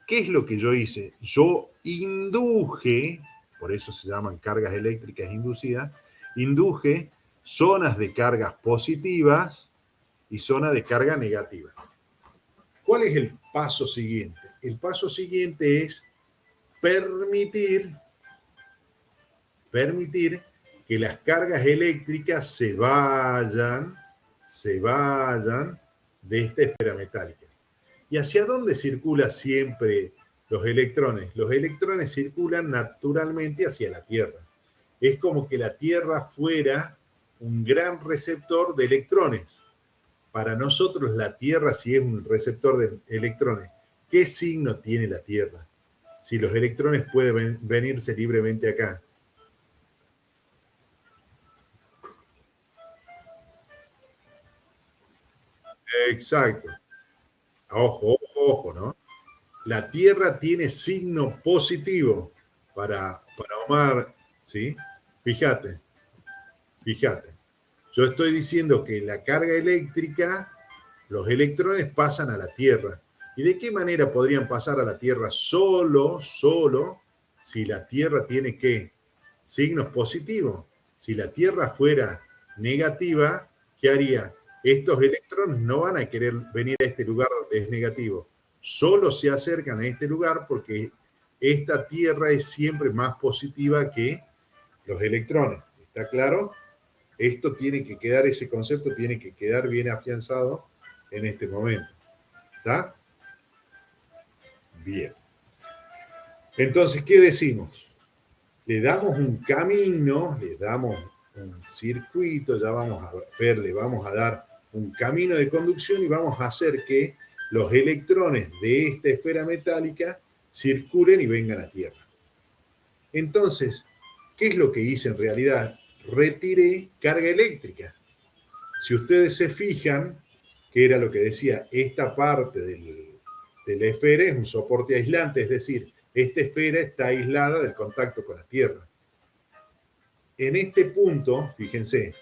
¿Qué es lo que yo hice? Yo induje, por eso se llaman cargas eléctricas inducidas, induje zonas de cargas positivas y zonas de carga negativa. ¿Cuál es el paso siguiente? El paso siguiente es permitir que las cargas eléctricas se vayan de esta esfera metálica. ¿Y hacia dónde circulan siempre los electrones? Los electrones circulan naturalmente hacia la Tierra. Es como que la Tierra fuera un gran receptor de electrones. Para nosotros la Tierra sí es un receptor de electrones. ¿Qué signo tiene la Tierra? Si los electrones pueden venirse libremente acá. Exacto. Ojo, ojo, ojo, ¿no? La Tierra tiene signo positivo para Omar, ¿sí? Fíjate, fíjate. Yo estoy diciendo que la carga eléctrica, los electrones pasan a la Tierra. ¿Y de qué manera podrían pasar a la Tierra? Solo si la Tierra tiene ¿qué? Signos positivos. Si la Tierra fuera negativa, ¿qué haría? Estos electrones no van a querer venir a este lugar donde es negativo. Solo se acercan a este lugar porque esta Tierra es siempre más positiva que los electrones. ¿Está claro? Esto tiene que quedar, ese concepto tiene que quedar bien afianzado en este momento. ¿Está? Bien. Entonces, ¿qué decimos? Le damos un camino, le damos un circuito, ya vamos a ver, le vamos a dar un camino de conducción y vamos a hacer que los electrones de esta esfera metálica circulen y vengan a Tierra. Entonces, ¿qué es lo que hice en realidad? Retiré carga eléctrica. Si ustedes se fijan, que era lo que decía, esta parte de la esfera es un soporte aislante, es decir, esta esfera está aislada del contacto con la Tierra. En este punto, fíjense,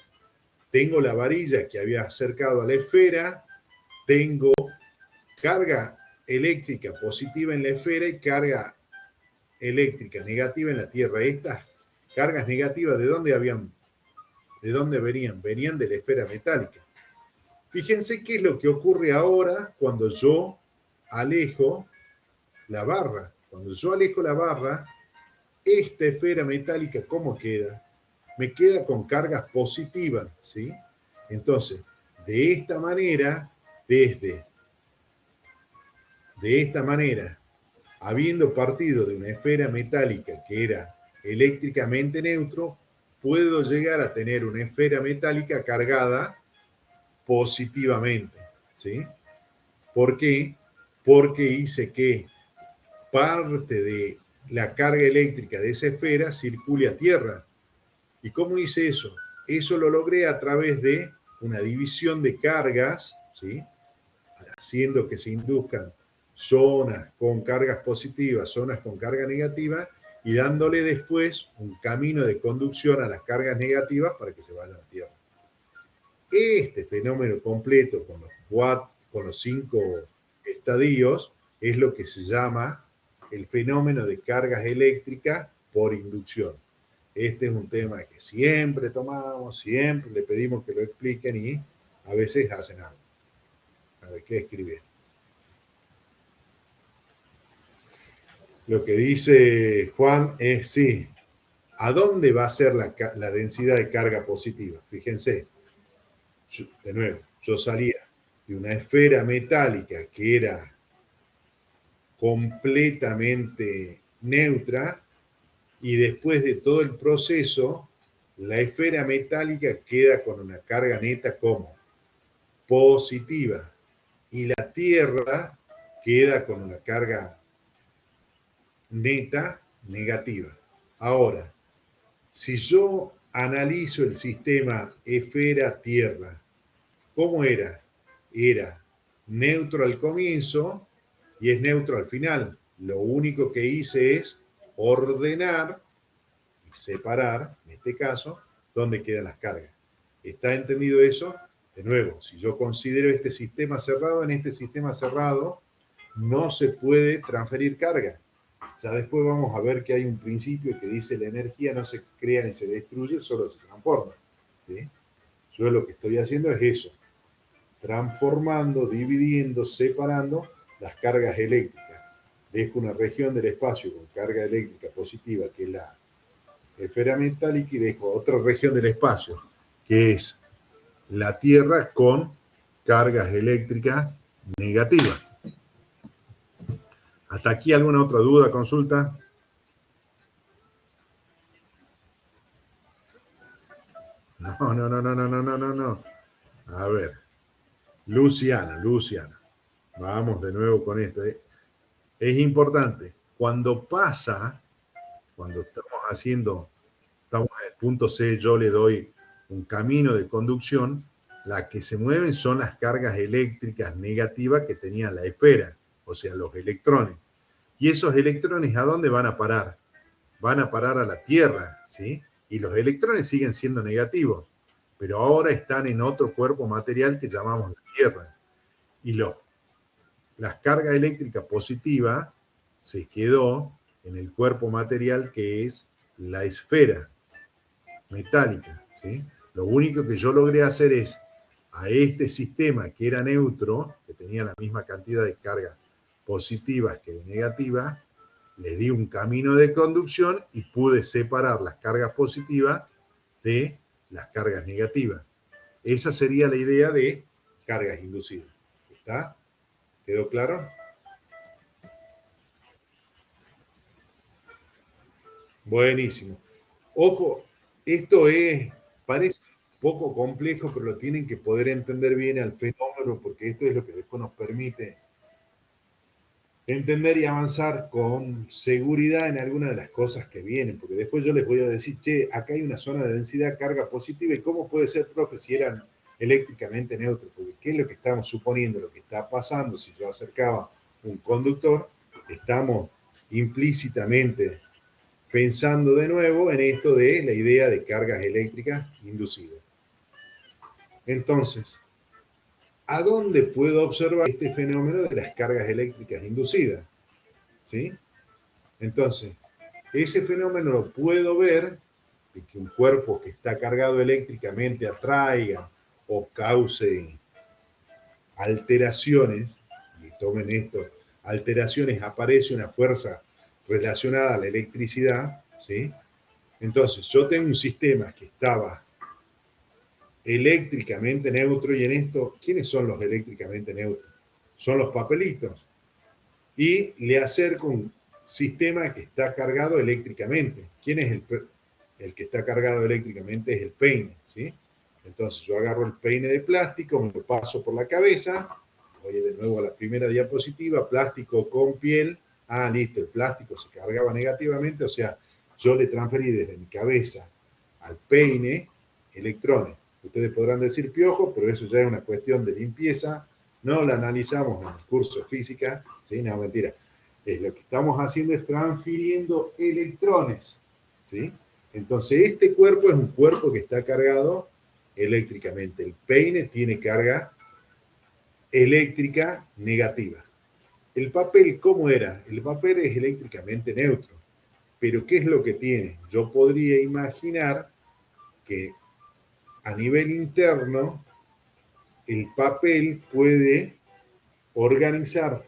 tengo la varilla que había acercado a la esfera, tengo carga eléctrica positiva en la esfera y carga eléctrica negativa en la Tierra. Estas cargas negativas, ¿de dónde venían? Venían de la esfera metálica. Fíjense qué es lo que ocurre ahora cuando yo alejo la barra. Cuando yo alejo la barra, esta esfera metálica, ¿cómo queda? Me queda con cargas positivas, ¿sí? Entonces, de esta manera, de esta manera, habiendo partido de una esfera metálica que era eléctricamente neutro, puedo llegar a tener una esfera metálica cargada positivamente, ¿sí? ¿Por qué? Porque hice que parte de la carga eléctrica de esa esfera circule a Tierra. ¿Y cómo hice eso? Eso lo logré a través de una división de cargas, ¿sí? Haciendo que se induzcan zonas con cargas positivas, zonas con carga negativa, y dándole después un camino de conducción a las cargas negativas para que se vayan a Tierra. Este fenómeno completo con los 5 estadios es lo que se llama el fenómeno de cargas eléctricas por inducción. Este es un tema que siempre tomamos, siempre le pedimos que lo expliquen y a veces hacen algo. A ver, ¿qué escribe? Lo que dice Juan es, sí, ¿a dónde va a ser la densidad de carga positiva? Fíjense, de nuevo, yo salía de una esfera metálica que era completamente neutra y después de todo el proceso, la esfera metálica queda con una carga neta como positiva y la Tierra queda con una carga neta negativa. Ahora, si yo analizo el sistema esfera-Tierra, ¿cómo era? Era neutro al comienzo y es neutro al final. Lo único que hice es ordenar y separar, en este caso, dónde quedan las cargas. ¿Está entendido eso? De nuevo, si yo considero este sistema cerrado, en este sistema cerrado no se puede transferir carga. Ya después vamos a ver que hay un principio que dice la energía no se crea ni se destruye, solo se transforma. ¿Sí? Yo lo que estoy haciendo es eso, transformando, dividiendo, separando las cargas eléctricas. Dejo una región del espacio con carga eléctrica positiva, que es la esfera metálica, y dejo otra región del espacio, que es la Tierra con cargas eléctricas negativas. ¿Hasta aquí alguna otra duda, consulta? No. A ver, Luciana. Vamos de nuevo con esto. Es importante, cuando estamos en el punto C, yo le doy un camino de conducción, las que se mueven son las cargas eléctricas negativas que tenía la esfera, o sea, los electrones. Y esos electrones, ¿a dónde van a parar? Van a parar a la Tierra, ¿sí? Y los electrones siguen siendo negativos, pero ahora están en otro cuerpo material que llamamos la Tierra. Y las cargas eléctricas positivas se quedó en el cuerpo material que es la esfera metálica, ¿sí? Lo único que yo logré hacer es a este sistema que era neutro, que tenía la misma cantidad de cargas positivas que de negativas, le di un camino de conducción y pude separar las cargas positivas de las cargas negativas. Esa sería la idea de cargas inducidas. ¿Está? ¿Quedó claro? Buenísimo. Ojo, parece un poco complejo, pero lo tienen que poder entender bien al fenómeno, porque esto es lo que después nos permite entender y avanzar con seguridad en algunas de las cosas que vienen, porque después yo les voy a decir, che, acá hay una zona de densidad carga positiva, ¿y cómo puede ser, profe, si eran eléctricamente neutros? Porque ¿qué es lo que estamos suponiendo? Lo que está pasando, si yo acercaba un conductor, estamos implícitamente pensando de nuevo en esto de la idea de cargas eléctricas inducidas. Entonces, ¿a dónde puedo observar este fenómeno de las cargas eléctricas inducidas? ¿Sí? Entonces, ese fenómeno lo puedo ver de que un cuerpo que está cargado eléctricamente atraiga o cause alteraciones, y tomen esto, alteraciones, aparece una fuerza relacionada a la electricidad, ¿sí? Entonces, yo tengo un sistema que estaba eléctricamente neutro, y en esto, ¿quiénes son los eléctricamente neutros? Son los papelitos. Y le acerco un sistema que está cargado eléctricamente. ¿Quién es el que está cargado eléctricamente? Es el peine, ¿sí? Entonces yo agarro el peine de plástico, me lo paso por la cabeza, voy de nuevo a la primera diapositiva, plástico con piel. Ah, listo, el plástico se cargaba negativamente, o sea, yo le transferí desde mi cabeza al peine electrones. Ustedes podrán decir piojo, pero eso ya es una cuestión de limpieza. No la analizamos en el curso de física, ¿sí? No, mentira. Lo que estamos haciendo es transfiriendo electrones, ¿sí? Entonces, este cuerpo es un cuerpo que está cargado eléctricamente. El peine tiene carga eléctrica negativa. El papel, ¿cómo era? El papel es eléctricamente neutro, pero ¿qué es lo que tiene? Yo podría imaginar que a nivel interno el papel puede organizar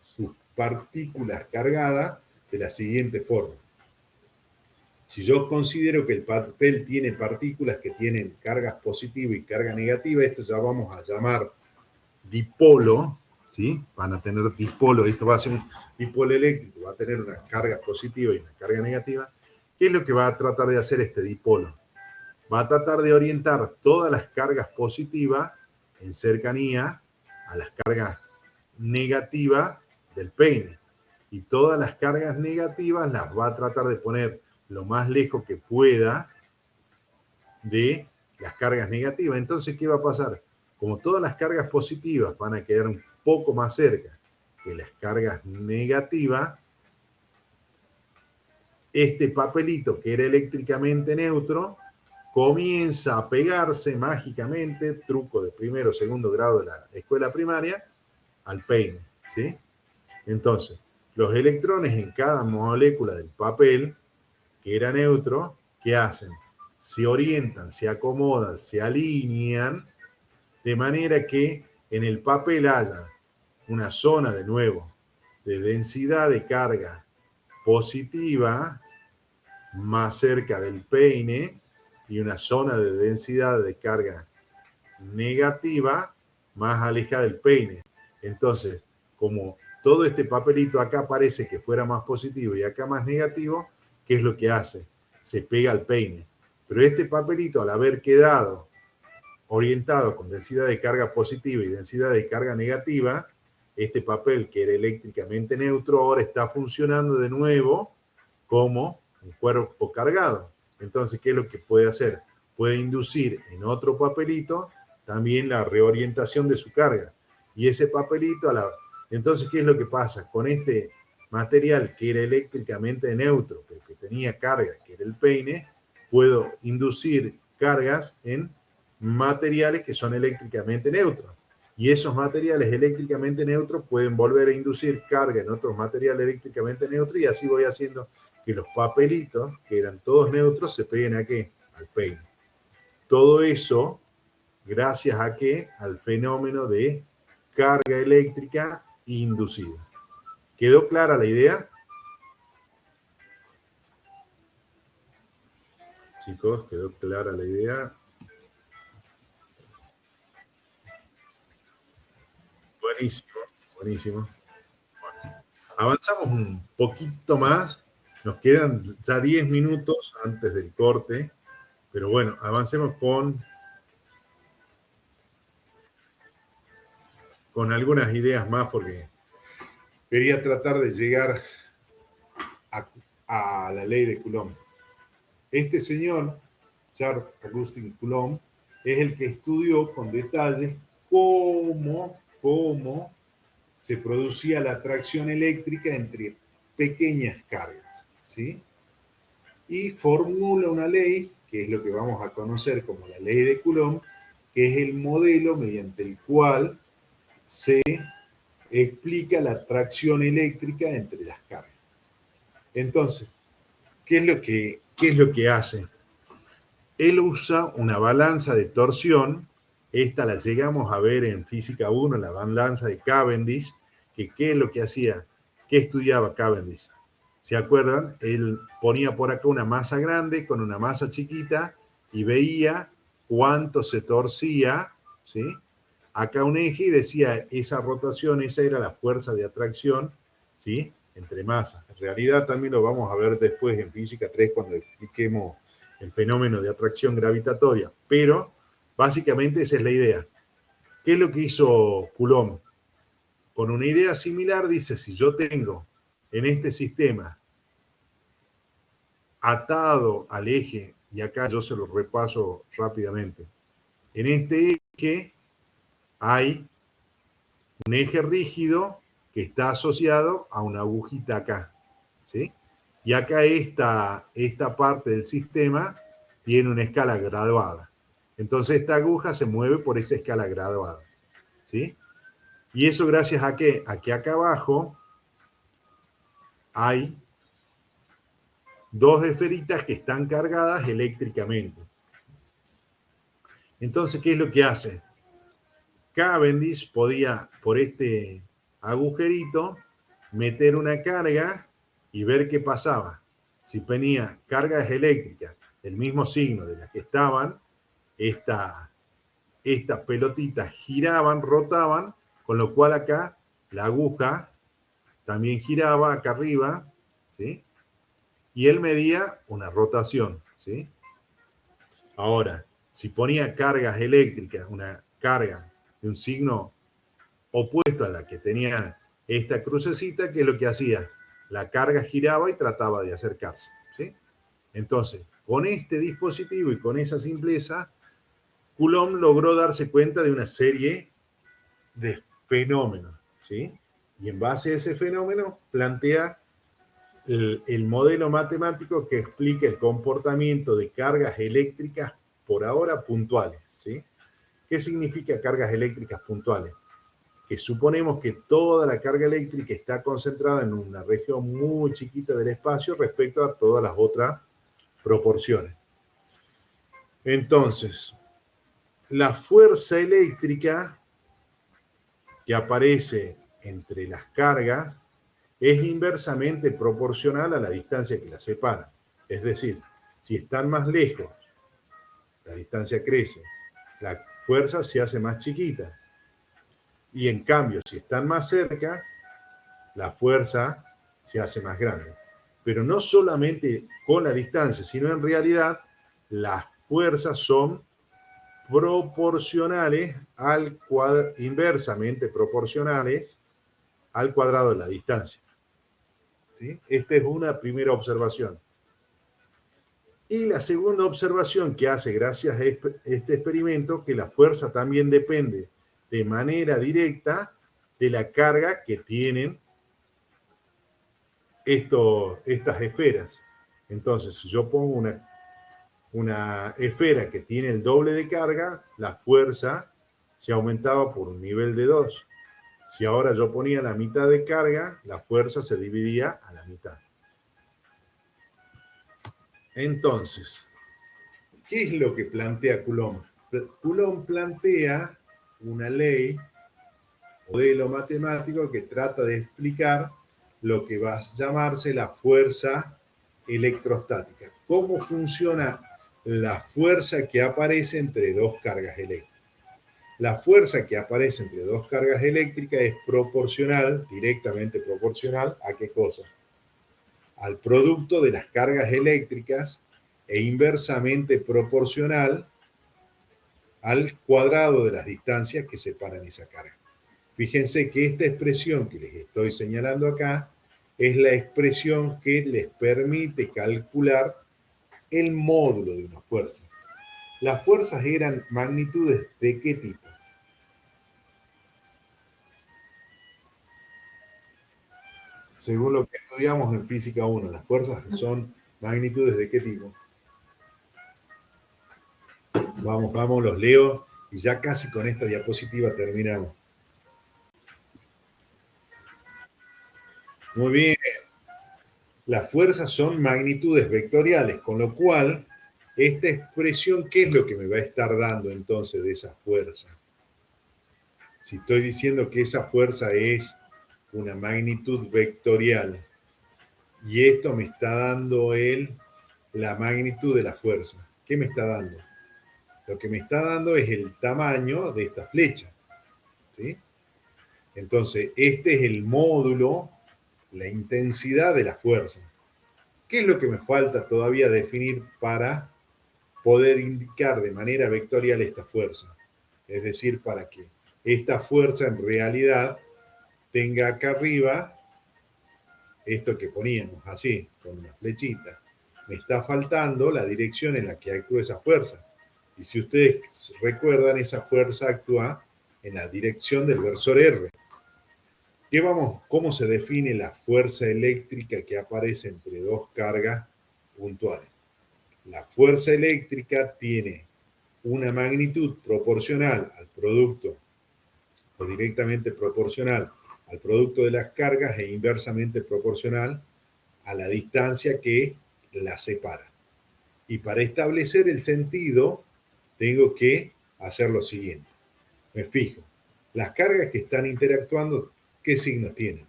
sus partículas cargadas de la siguiente forma. Si yo considero que el papel tiene partículas que tienen cargas positivas y carga negativa, esto ya vamos a llamar dipolo, ¿sí? Van a tener dipolo, esto va a ser un dipolo eléctrico, va a tener una carga positiva y una carga negativa. ¿Qué es lo que va a tratar de hacer este dipolo? Va a tratar de orientar todas las cargas positivas en cercanía a las cargas negativas del peine. Y todas las cargas negativas las va a tratar de poner lo más lejos que pueda de las cargas negativas. Entonces, ¿qué va a pasar? Como todas las cargas positivas van a quedar un poco más cerca que las cargas negativas, este papelito que era eléctricamente neutro comienza a pegarse mágicamente, truco de primero o segundo grado de la escuela primaria, al peine, ¿sí? Entonces, los electrones en cada molécula del papel, que era neutro, ¿qué hacen? Se orientan, se acomodan, se alinean, de manera que en el papel haya una zona, de nuevo, de densidad de carga positiva, más cerca del peine, y una zona de densidad de carga negativa, más alejada del peine. Entonces, como todo este papelito acá parece que fuera más positivo y acá más negativo, ¿qué es lo que hace? Se pega al peine. Pero este papelito, al haber quedado orientado con densidad de carga positiva y densidad de carga negativa, este papel que era eléctricamente neutro ahora está funcionando de nuevo como un cuerpo cargado. Entonces, ¿qué es lo que puede hacer? Puede inducir en otro papelito también la reorientación de su carga. Y ese papelito, entonces, ¿qué es lo que pasa? Con este material que era eléctricamente neutro, que tenía carga, que era el peine, puedo inducir cargas en materiales que son eléctricamente neutros. Y esos materiales eléctricamente neutros pueden volver a inducir carga en otros materiales eléctricamente neutros, y así voy haciendo que los papelitos, que eran todos neutros, se peguen ¿a qué? Al peine. Todo eso, gracias a qué? Al fenómeno de carga eléctrica inducida. ¿Quedó clara la idea? Chicos, ¿quedó clara la idea? Buenísimo, buenísimo. Bueno, avanzamos un poquito más. Nos quedan ya 10 minutos antes del corte. Pero bueno, avancemos con algunas ideas más, porque quería tratar de llegar a la ley de Coulomb. Este señor, Charles Augustin Coulomb, es el que estudió con detalle cómo se producía la atracción eléctrica entre pequeñas cargas, ¿sí? Y formula una ley, que es lo que vamos a conocer como la ley de Coulomb, que es el modelo mediante el cual se explica la atracción eléctrica entre las cargas. Entonces, ¿qué es lo que hace? Él usa una balanza de torsión. Esta la llegamos a ver en Física 1, la balanza de Cavendish, que ¿qué es lo que hacía? ¿Qué estudiaba Cavendish? ¿Se acuerdan? Él ponía por acá una masa grande con una masa chiquita y veía cuánto se torcía, ¿sí? Acá un eje, y decía esa rotación, esa era la fuerza de atracción, ¿sí? Entre masas. En realidad también lo vamos a ver después en Física 3 cuando expliquemos el fenómeno de atracción gravitatoria. Pero básicamente esa es la idea. ¿Qué es lo que hizo Coulomb? Con una idea similar dice, si yo tengo en este sistema atado al eje, y acá yo se lo repaso rápidamente, en este eje hay un eje rígido que está asociado a una agujita acá, ¿sí? Y acá esta parte del sistema tiene una escala graduada. Entonces esta aguja se mueve por esa escala graduada, ¿sí? Y eso gracias a qué? A que acá abajo hay dos esferitas que están cargadas eléctricamente. Entonces, ¿qué es lo que hace? Cavendish podía, por este agujerito, meter una carga y ver qué pasaba. Si tenía cargas eléctricas del mismo signo de las que estaban, estas pelotitas giraban, rotaban, con lo cual acá la aguja también giraba acá arriba, ¿sí? Y él medía una rotación, ¿sí? Ahora, si ponía cargas eléctricas, una carga de un signo opuesto a la que tenía esta crucecita, ¿qué es lo que hacía? La carga giraba y trataba de acercarse, ¿sí? Entonces, con este dispositivo y con esa simpleza, Coulomb logró darse cuenta de una serie de fenómenos, ¿sí? Y en base a ese fenómeno plantea el modelo matemático que explica el comportamiento de cargas eléctricas por ahora puntuales, ¿sí? ¿Qué significa cargas eléctricas puntuales? Que suponemos que toda la carga eléctrica está concentrada en una región muy chiquita del espacio respecto a todas las otras proporciones. Entonces, la fuerza eléctrica que aparece entre las cargas es inversamente proporcional a la distancia que las separa. Es decir, si están más lejos, la distancia crece, la fuerza se hace más chiquita. Y en cambio, si están más cerca, la fuerza se hace más grande. Pero no solamente con la distancia, sino en realidad las fuerzas son proporcionales inversamente proporcionales al cuadrado de la distancia. ¿Sí? Esta es una primera observación. Y la segunda observación que hace gracias a este experimento, que la fuerza también depende de manera directa de la carga que tienen estas esferas. Entonces, si yo pongo una esfera que tiene el doble de carga, la fuerza se aumentaba por un nivel de 2. Si ahora yo ponía la mitad de carga, la fuerza se dividía a la mitad. Entonces, ¿qué es lo que plantea Coulomb? Coulomb plantea una ley, modelo matemático que trata de explicar lo que va a llamarse la fuerza electrostática. ¿Cómo funciona la fuerza que aparece entre dos cargas eléctricas? La fuerza que aparece entre dos cargas eléctricas es proporcional, directamente proporcional, ¿a qué cosa? Al producto de las cargas eléctricas e inversamente proporcional al cuadrado de las distancias que separan esa carga. Fíjense que esta expresión que les estoy señalando acá es la expresión que les permite calcular el módulo de una fuerza. Las fuerzas eran magnitudes ¿de qué tipo? Según lo que estudiamos en Física 1, las fuerzas son magnitudes ¿de qué tipo? Vamos, los leo y ya casi con esta diapositiva terminamos. Muy bien. Las fuerzas son magnitudes vectoriales, con lo cual esta expresión, ¿qué es lo que me va a estar dando entonces de esa fuerza? Si estoy diciendo que esa fuerza es una magnitud vectorial y esto me está dando la magnitud de la fuerza, ¿qué me está dando? Lo que me está dando es el tamaño de esta flecha, ¿sí? Entonces, este es el módulo, la intensidad de la fuerza. ¿Qué es lo que me falta todavía definir para poder indicar de manera vectorial esta fuerza? Es decir, para que esta fuerza en realidad tenga acá arriba esto que poníamos así, con una flechita. Me está faltando la dirección en la que actúa esa fuerza. Y si ustedes recuerdan, esa fuerza actúa en la dirección del versor R. ¿Cómo se define la fuerza eléctrica que aparece entre dos cargas puntuales? La fuerza eléctrica tiene una magnitud proporcional al producto, o directamente proporcional al producto de las cargas e inversamente proporcional a la distancia que la separa. Y para establecer el sentido, tengo que hacer lo siguiente. Me fijo, las cargas que están interactuando, ¿qué signos tienen?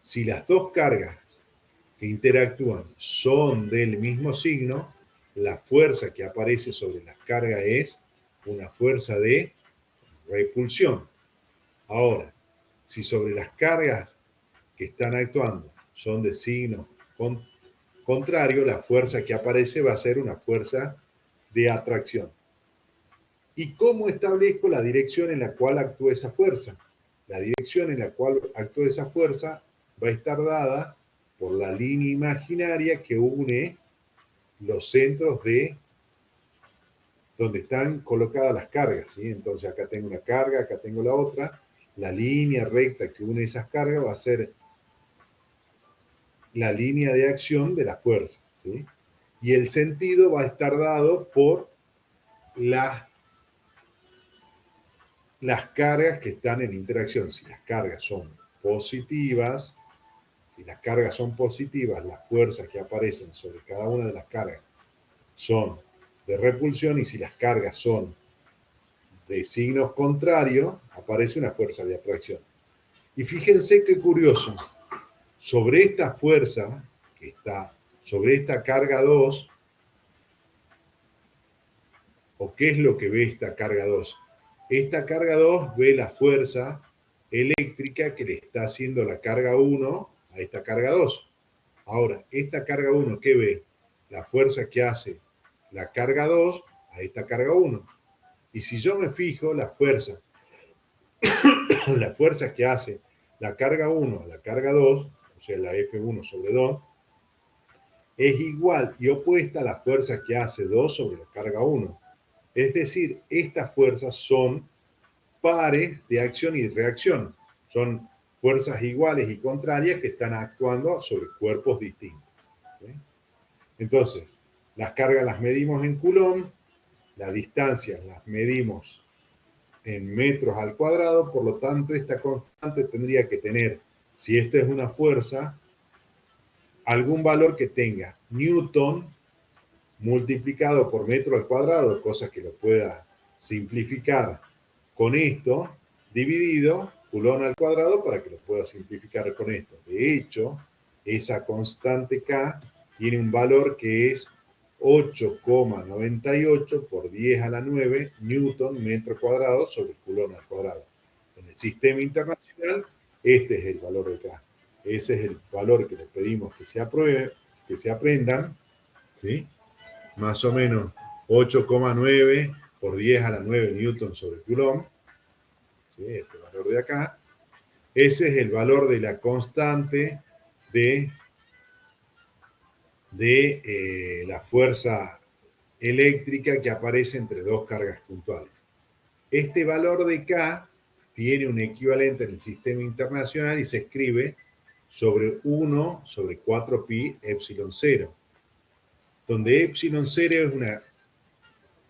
Si las dos cargas que interactúan son del mismo signo, la fuerza que aparece sobre las cargas es una fuerza de repulsión. Ahora, si sobre las cargas que están actuando son de signo contrario, la fuerza que aparece va a ser una fuerza de atracción. ¿Y cómo establezco la dirección en la cual actúa esa fuerza? La dirección en la cual actúa esa fuerza va a estar dada por la línea imaginaria que une los centros de donde están colocadas las cargas, ¿sí? Entonces acá tengo una carga, acá tengo la otra. La línea recta que une esas cargas va a ser la línea de acción de la fuerza, ¿sí? Y el sentido va a estar dado por las cargas que están en interacción. Si las cargas son positivas, las fuerzas que aparecen sobre cada una de las cargas son de repulsión, y si las cargas son de signos contrarios, aparece una fuerza de atracción. Y fíjense qué curioso, sobre esta fuerza que está sobre esta carga 2, ¿o qué es lo que ve esta carga 2? Esta carga 2 ve la fuerza eléctrica que le está haciendo la carga 1 a esta carga 2. Ahora, esta carga 1, ¿qué ve? La fuerza que hace la carga 2 a esta carga 1. Y si yo me fijo, la fuerza que hace la carga 1 a la carga 2, o sea, la F1 sobre 2, es igual y opuesta a la fuerza que hace 2 sobre la carga 1. Es decir, estas fuerzas son pares de acción y reacción. Son fuerzas iguales y contrarias que están actuando sobre cuerpos distintos. ¿Sí? Entonces, las cargas las medimos en Coulomb, las distancias las medimos en metros al cuadrado, por lo tanto, esta constante tendría que tener, si esta es una fuerza, algún valor que tenga Newton multiplicado por metro al cuadrado, cosa que lo pueda simplificar con esto, dividido Coulomb al cuadrado para que lo pueda simplificar con esto. De hecho, esa constante K tiene un valor que es 8,98 por 10 a la 9 Newton metro cuadrado sobre Coulomb al cuadrado. En el sistema internacional, este es el valor de K. Ese es el valor que les pedimos que se aprendan, ¿sí? Más o menos 8,9 por 10 a la 9 Newton sobre Coulomb, ¿sí? Este valor de acá. Ese es el valor de la constante de la fuerza eléctrica que aparece entre dos cargas puntuales. Este valor de K tiene un equivalente en el sistema internacional y se escribe sobre 1 sobre 4pi epsilon 0, donde epsilon 0 es una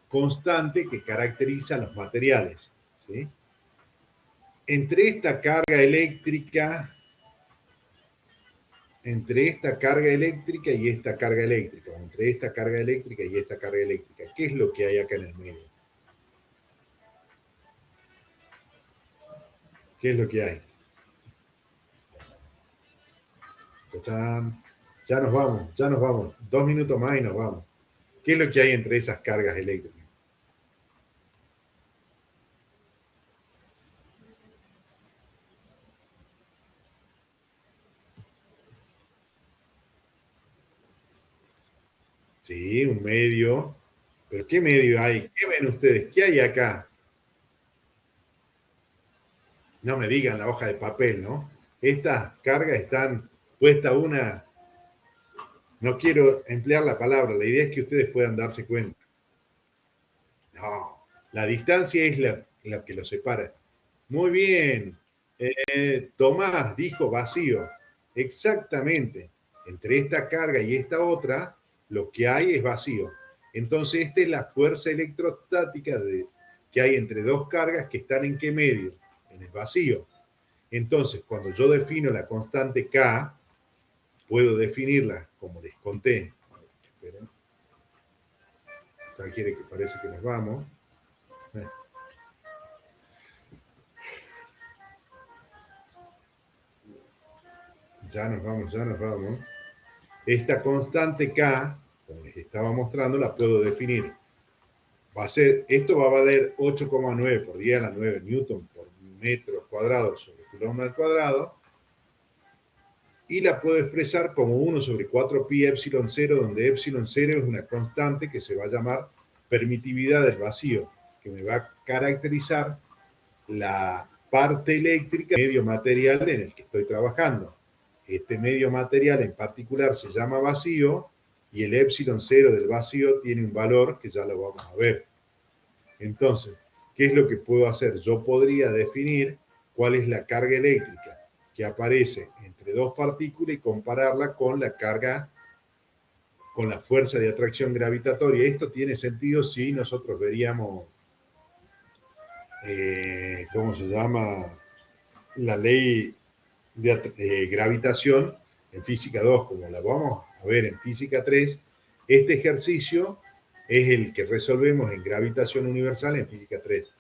constante que caracteriza los materiales, ¿sí? Entre esta carga eléctrica y esta carga eléctrica, o entre esta carga eléctrica y esta carga eléctrica, ¿qué es lo que hay acá en el medio? ¿Qué es lo que hay? Ya nos vamos. 2 minutos más y nos vamos. ¿Qué es lo que hay entre esas cargas eléctricas? Sí, un medio. ¿Pero qué medio hay? ¿Qué ven ustedes? ¿Qué hay acá? No me digan la hoja de papel, ¿no? Estas cargas están puestas una... No quiero emplear la palabra, la idea es que ustedes puedan darse cuenta. No, la distancia es la que los separa. Muy bien. Tomás dijo vacío. Exactamente. Entre esta carga y esta otra, lo que hay es vacío. Entonces, esta es la fuerza electrostática que hay entre dos cargas que están en qué medio? En el vacío. Entonces, cuando yo defino la constante K, puedo definirla, como les conté, Esperen. Acá quiere que parece que nos vamos. Ya nos vamos, ya nos vamos. Esta constante K, como les estaba mostrando, la puedo definir. Esto va a valer 8,9 por 10 a la 9 newton por metro cuadrado sobre coulomb al cuadrado. Y la puedo expresar como 1 sobre 4 pi epsilon 0, donde epsilon 0 es una constante que se va a llamar permitividad del vacío, que me va a caracterizar la parte eléctrica del medio material en el que estoy trabajando. Este medio material en particular se llama vacío y el epsilon 0 del vacío tiene un valor que ya lo vamos a ver. Entonces, ¿qué es lo que puedo hacer? Yo podría definir cuál es la carga eléctrica que aparece entre dos partículas y compararla con la carga, con la fuerza de atracción gravitatoria. Esto tiene sentido si nosotros veríamos, ¿cómo se llama? La ley de gravitación en física 2, como la vamos a ver en física 3. Este ejercicio es el que resolvemos en gravitación universal en física 3.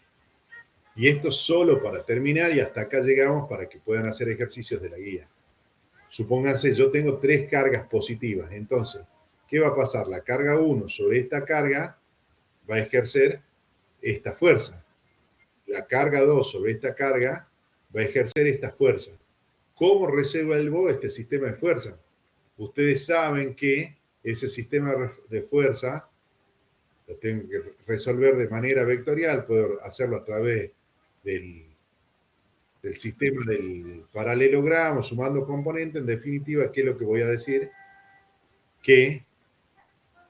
Y esto solo para terminar, y hasta acá llegamos para que puedan hacer ejercicios de la guía. Supónganse, yo tengo 3 cargas positivas. Entonces, ¿qué va a pasar? La carga 1 sobre esta carga va a ejercer esta fuerza. La carga 2 sobre esta carga va a ejercer esta fuerza. ¿Cómo resuelvo este sistema de fuerza? Ustedes saben que ese sistema de fuerza lo tengo que resolver de manera vectorial. Puedo hacerlo a través del sistema del paralelogramo, sumando componentes. En definitiva, ¿qué es lo que voy a decir? Que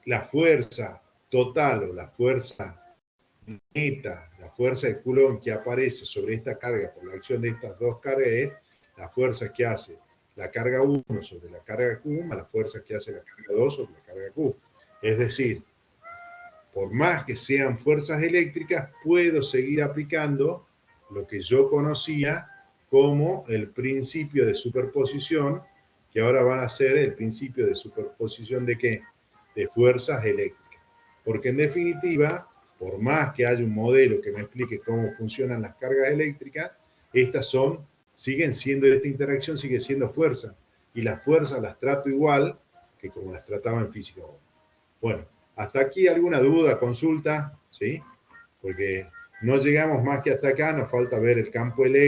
la fuerza total o la fuerza neta, la fuerza de Coulomb que aparece sobre esta carga por la acción de estas dos cargas es la fuerza que hace la carga 1 sobre la carga Q más la fuerza que hace la carga 2 sobre la carga Q. Es decir, por más que sean fuerzas eléctricas, puedo seguir aplicando lo que yo conocía como el principio de superposición, que ahora van a ser el principio de superposición de ¿qué? De fuerzas eléctricas. Porque en definitiva, por más que haya un modelo que me explique cómo funcionan las cargas eléctricas, estas siguen siendo, esta interacción sigue siendo fuerza. Y las fuerzas las trato igual que como las trataba en física 1. Bueno, hasta aquí alguna duda, consulta, ¿sí? Porque no llegamos más que hasta acá, nos falta ver el campo eléctrico.